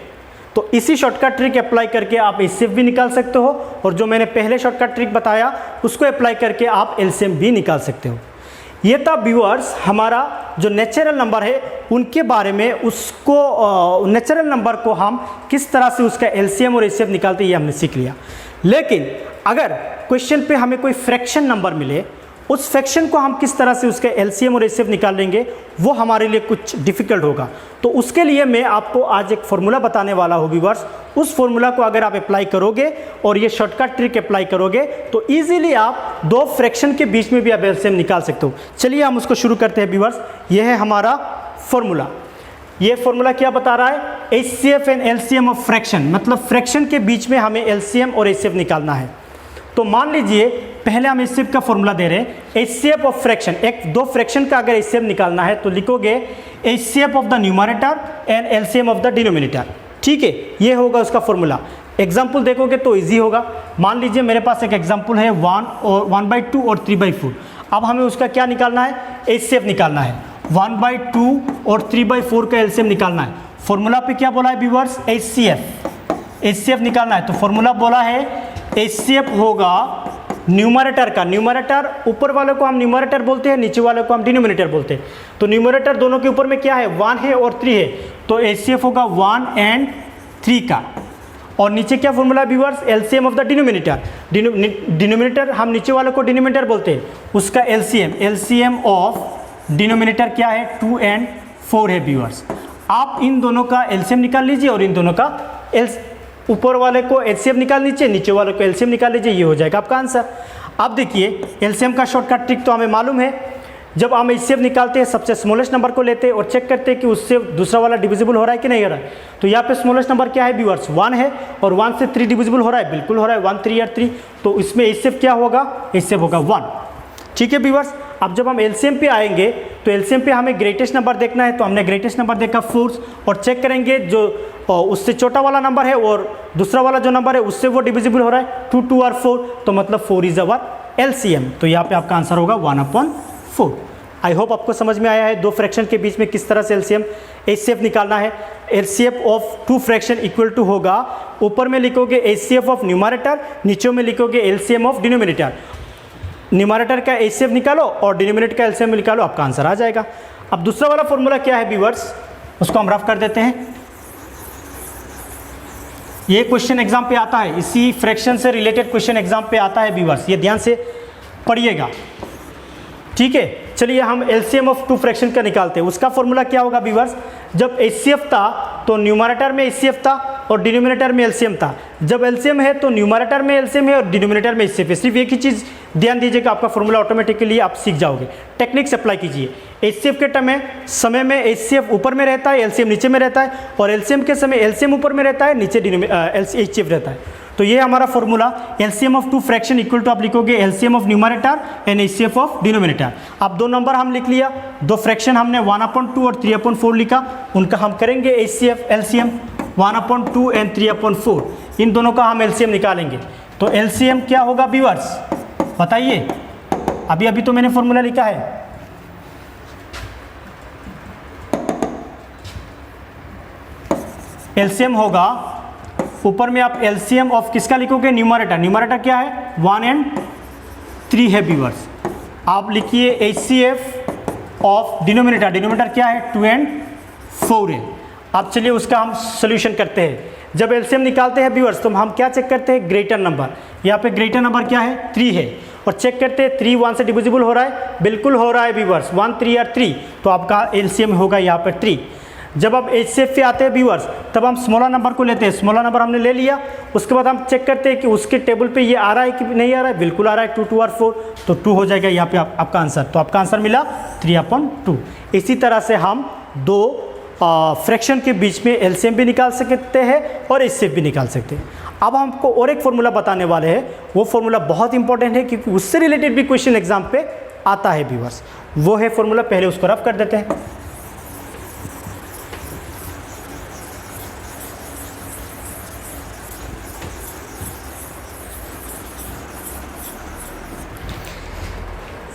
तो इसी शॉर्टकट ट्रिक अप्लाई करके आप HCF भी निकाल सकते हो, और जो मैंने पहले शॉर्टकट ट्रिक बताया उसको अप्लाई करके आप LCM भी निकाल सकते हो। ये था व्यूअर्स हमारा जो नेचुरल नंबर है उनके बारे में, उसको नेचुरल नंबर को हम किस तरह से उसका LCM और HCF निकालते हैं ये हमने सीख लिया। लेकिन अगर क्वेश्चन पे हमें कोई फ्रैक्शन नंबर मिले, उस फ्रैक्शन को हम किस तरह से उसके LCM और HCF निकाल लेंगे वो हमारे लिए कुछ डिफ़िकल्ट होगा। तो उसके लिए मैं आपको आज एक फॉर्मूला बताने वाला हूँ व्यूअर्स। उस फॉर्मूला को अगर आप अप्लाई करोगे और ये शॉर्टकट ट्रिक अप्लाई करोगे तो इजीली आप 2 फ्रैक्शन के बीच में भी आप LCM निकाल सकते हो। चलिए हम उसको शुरू करते हैं व्यूअर्स। ये है हमारा फॉर्मूला। ये फॉर्मूला क्या बता रहा है? HCF and LCM of fraction, मतलब फ्रैक्शन के बीच में हमें LCM और HCF निकालना है। तो मान लीजिए पहले हम HCF का फॉर्मूला दे रहे हैं। HCF ऑफ फ्रैक्शन, 2 फ्रैक्शन का अगर HCF निकालना है तो लिखोगे HCF of the numerator and LCM of the denominator. ठीक है, ये होगा उसका फॉर्मूला। एग्जाम्पल देखोगे तो इजी होगा। मान लीजिए मेरे पास एक एग्जाम्पल है 1/2 और 3/4। अब हमें उसका क्या निकालना है? HCF निकालना है। 1/2 और 3/4 का LCM निकालना है। फॉर्मूला पे क्या बोला है व्यूअर्स? HCF निकालना है। तो फॉर्मूला बोला है HCF होगा न्यूमरेटर का, न्यूमरेटर ऊपर वाले को हम न्यूमरेटर बोलते हैं, नीचे वाले को हम डिनोमिनेटर बोलते हैं। तो न्यूमरेटर दोनों के ऊपर में क्या है? 1 है और 3 है, तो HCF होगा 1 and 3 का। और नीचे क्या फॉर्मूला है viewers? LCM of the denominator. Denominator हम नीचे वाले को डिनोमिनेटर बोलते हैं, उसका LCM ऑफ डिनोमिनेटर क्या है? 2 and 4 है व्यूअर्स। आप इन दोनों का LCM निकाल लीजिए और इन दोनों का ऊपर वाले को HCF निकाल लीजिए, नीचे वाले को LCM निकाल लीजिए, ये हो जाएगा आपका आंसर। अब देखिए LCM का शॉर्टकट ट्रिक तो हमें मालूम है। जब हम HCF निकालते हैं सबसे स्मॉलेस्ट नंबर को लेते हैं और चेक करते हैं कि उससे दूसरा वाला डिविजिबल हो रहा है कि नहीं हो रहा है। तो यहाँ पे स्मॉलेस्ट नंबर क्या है व्यूअर्स? 1 है, और 1 से 3 डिविजिबल हो रहा है? बिल्कुल हो रहा है, 1 3 और 3। तो इसमें HCF क्या होगा? HCF होगा 1। ठीक है व्यूअर्स। अब जब हम LCM पे आएंगे तो LCM पे हमें ग्रेटेस्ट नंबर देखना है, तो हमने ग्रेटेस्ट नंबर देखा 4, और चेक करेंगे जो उससे छोटा वाला नंबर है और दूसरा वाला जो नंबर है उससे वो डिविजिबल हो रहा है, 2 2 और 4, तो मतलब 4 इज अवर LCM। तो यहाँ पे आपका आंसर होगा 1/4। आई होप आपको समझ में आया है 2 फ्रैक्शन के बीच में किस तरह से LCM HCF निकालना है। HCF of 2 fraction equal to होगा, ऊपर में लिखोगे HCF ऑफ न्यूमरेटर, नीचे में लिखोगे LCM ऑफ डिनोमिनेटर। न्यूमरेटर का HCF निकालो और डिनोमिनेटर का LCM निकालो, आपका आंसर आ जाएगा। अब दूसरा वाला फॉर्मूला क्या है व्यूअर्स, उसको हम रफ कर देते हैं। ये क्वेश्चन एग्जाम पे आता है, इसी फ्रैक्शन से रिलेटेड क्वेश्चन एग्जाम पे आता है व्यूअर्स, ये ध्यान से पढ़िएगा। ठीक है, चलिए हम LCM ऑफ 2 फ्रैक्शन का निकालते हैं। उसका फॉर्मूला क्या होगा व्यूअर्स? जब HCF था तो न्यूमरेटर में HCF था और डिनोमिनेटर में LCM था। जब LCM है तो न्यूमरेटर में LCM है और डिनोमिनेटर में HCF है। सिर्फ एक ही चीज़ ध्यान दीजिएगा, आपका फॉर्मूला ऑटोमेटिकली आप सीख जाओगे। टेक्निक्स अप्लाई कीजिए। HCF के समय में HCF ऊपर में रहता है, LCM नीचे में रहता है, और LCM के समय LCM ऊपर में रहता है, नीचे HCF रहता है। तो ये हमारा formula LCM of 2 fraction equal to आप लिखोगे LCM of numerator and HCF of denominator. अब 2 नंबर हम लिख लिया, 2 फ्रैक्शन हमने 1/2 और 3/4 लिखा, उनका हम करेंगे HCF LCM 1/2 एंड 3/4, इन दोनों का हम LCM निकालेंगे। तो LCM क्या होगा व्यूअर्स बताइए? अभी तो मैंने फॉर्मूला लिखा है। एलसीएम होगा, ऊपर में आप एलसीएम ऑफ किसका लिखोगे, न्यूमरेटर। न्यूमरेटर क्या है, 1 and 3 है व्यूअर्स। आप लिखिए एचसीएफ ऑफ डिनोमिनेटर, डिनोमिनेटर क्या है, 2 and 4 है। अब चलिए उसका हम सोल्यूशन करते हैं। जब एलसीएम निकालते हैं व्यूअर्स तो हम क्या चेक करते हैं, ग्रेटर नंबर। यहाँ पे ग्रेटर नंबर क्या है, 3 है, और चेक करते हैं 3 1 से डिविजिबल हो रहा है, बिल्कुल हो रहा है व्यूअर्स, 1 3 और 3, तो आपका एलसीएम होगा यहाँ पर 3। जब आप एचसीएफ पे आते हैं व्यूअर्स तब हम स्मॉलर नंबर को लेते हैं, स्मॉलर नंबर हमने ले लिया, उसके बाद हम चेक करते हैं कि उसके टेबल पे ये आ रहा है कि नहीं आ रहा है, बिल्कुल आ रहा है, 2 2 और 4, तो 2 हो जाएगा यहाँ पे आपका आंसर। तो आपका आंसर मिला 3/2। इसी तरह से हम दो फ्रैक्शन के बीच में एलसीएम भी निकाल सकते हैं और एचसीएफ भी निकाल सकते हैं। अब हमको और एक फॉर्मूला बताने वाले हैं, वो फॉर्मूला बहुत इंपॉर्टेंट है क्योंकि उससे रिलेटेड भी क्वेश्चन एग्जाम पे आता है व्यूअर्स। वो है फॉर्मूला, पहले उसको रफ कर देते हैं।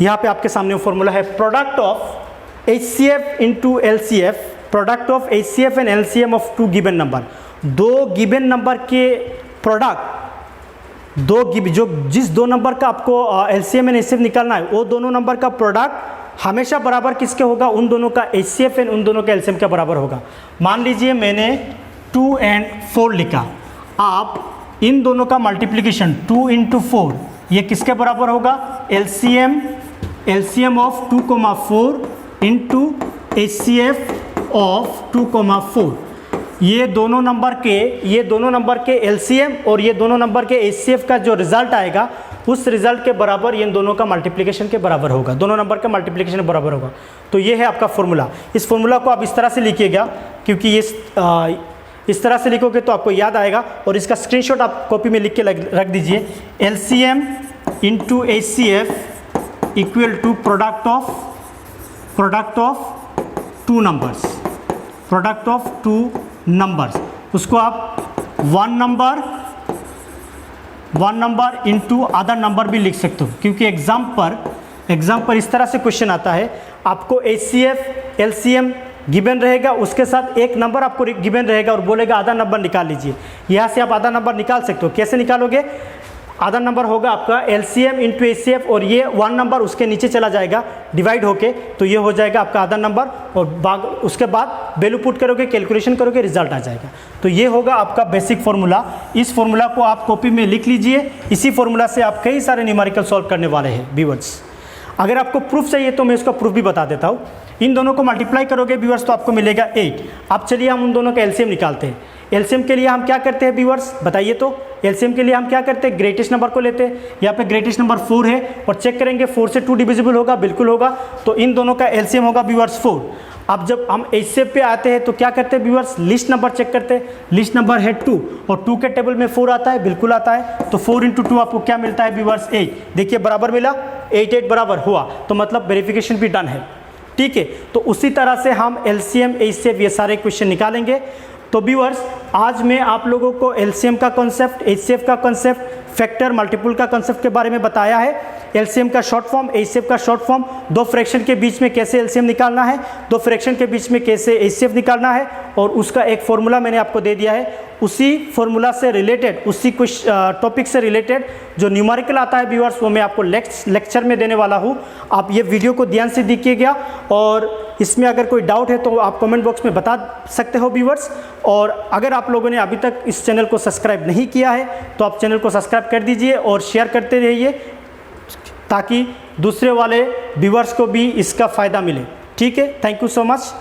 यहाँ पे आपके सामने वो फॉर्मूला है, product of HCF into LCF, product of HCF and LCM of 2 given number. दो गिवन नंबर के प्रोडक्ट, जो जिस दो नंबर का आपको एलसीएम एंड एचसीएफ निकालना है, वो दोनों नंबर का प्रोडक्ट हमेशा बराबर किसके होगा, उन दोनों का एचसीएफ एंड उन दोनों का एलसीएम के बराबर होगा। मान लीजिए मैंने 2 and 4 लिखा, आप इन दोनों का मल्टीप्लिकेशन 2 into 4 ये किसके बराबर होगा, LCM of 2,4 into HCF of 2,4। ये दोनों नंबर के एलसीएम और ये दोनों नंबर के एचसीएफ का जो रिजल्ट आएगा उस रिजल्ट के बराबर इन दोनों का मल्टीप्लिकेशन के बराबर होगा, दोनों नंबर का मल्टीप्लिकेशन के बराबर होगा। तो ये है आपका फॉर्मूला। इस फॉर्मूला को आप इस तरह से लिखिएगा, क्योंकि ये इस तरह से लिखोगे तो आपको याद आएगा, और इसका स्क्रीनशॉट आप कॉपी में लिख के रख दीजिए। LCM into HCF equal to product of 2 numbers, product of 2 numbers. उसको आप 1 नंबर इंटू अदर नंबर भी लिख सकते हो, क्योंकि एग्जाम पर इस तरह से क्वेश्चन आता है, आपको एचसीएफ एलसीएम गिवन रहेगा, उसके साथ एक नंबर आपको गिवन रहेगा और बोलेगा आधा नंबर निकाल लीजिए। यहाँ से आप आधा नंबर निकाल सकते हो। कैसे निकालोगे, आधा नंबर होगा आपका एलसीएम इंटू एचसीएफ और ये 1 नंबर उसके नीचे चला जाएगा डिवाइड होके, तो ये हो जाएगा आपका आधा नंबर, और उसके बाद वैल्यू पुट करोगे, कैलकुलेशन करोगे, रिजल्ट आ जाएगा। तो ये होगा आपका बेसिक फॉर्मूला। इस फॉर्मूला को आप कॉपी में लिख लीजिए। इसी फॉर्मूला से आप कई सारे न्यूमेरिकल सॉल्व करने वाले हैं व्यूअर्स। अगर आपको प्रूफ चाहिए तो मैं इसका प्रूफ भी बता देता हूँ। इन दोनों को मल्टीप्लाई करोगे व्यूअर्स तो आपको मिलेगा 8। अब चलिए हम उन दोनों का एलसीएम निकालते हैं। एलसीएम के लिए हम क्या करते हैं व्यूअर्स, बताइए तो। एलसीएम के लिए हम क्या करते हैं, ग्रेटेस्ट नंबर को लेते हैं। यहाँ पे ग्रेटेस्ट नंबर 4 है और चेक करेंगे 4 से 2 डिविजिबल होगा, बिल्कुल होगा, तो इन दोनों का एलसीएम होगा व्यूअर्स 4। अब जब हम एचसीएफ पे आते हैं तो क्या करते हैं व्यूअर्स, लिस्ट नंबर चेक करते हैं। लिस्ट नंबर है 2 और 2 के टेबल में 4 आता है, बिल्कुल आता है, तो 4 into 2 आपको क्या मिलता है व्यूअर्स, 8। देखिए बराबर मिला, 8 बराबर हुआ, तो मतलब वेरिफिकेशन भी डन है। ठीक है, तो उसी तरह से हम एलसीएम एचसीएफ ये सारे क्वेश्चन निकालेंगे। तो व्यूअर्स आज मैं आप लोगों को एलसीएम का कॉन्सेप्ट, एचसीएफ का कॉन्सेप्ट, फैक्टर मल्टीपल का कॉन्सेप्ट के बारे में बताया है। एलसीएम का शॉर्ट फॉर्म, एचसीएफ का शॉर्ट फॉर्म, दो फ्रैक्शन के बीच में कैसे एलसीएम निकालना है, दो फ्रैक्शन के बीच में कैसे एचसीएफ निकालना है, और उसका एक फॉर्मूला मैंने आपको दे दिया है। उसी फॉर्मूला से रिलेटेड, उसी कुछ टॉपिक से रिलेटेड जो न्यूमेरिकल आता है व्यूअर्स, वो मैं आपको लेक्चर में देने वाला हूँ। आप ये वीडियो को ध्यान से देखिएगा, और इसमें अगर कोई डाउट है तो आप कमेंट बॉक्स में बता सकते हो व्यूअर्स। और अगर आप लोगों ने अभी तक इस चैनल को सब्सक्राइब नहीं किया है तो आप चैनल को सब्सक्राइब कर दीजिए और शेयर करते रहिए, ताकि दूसरे वाले व्यूअर्स को भी इसका फ़ायदा मिले। ठीक है, थैंक यू सो मच।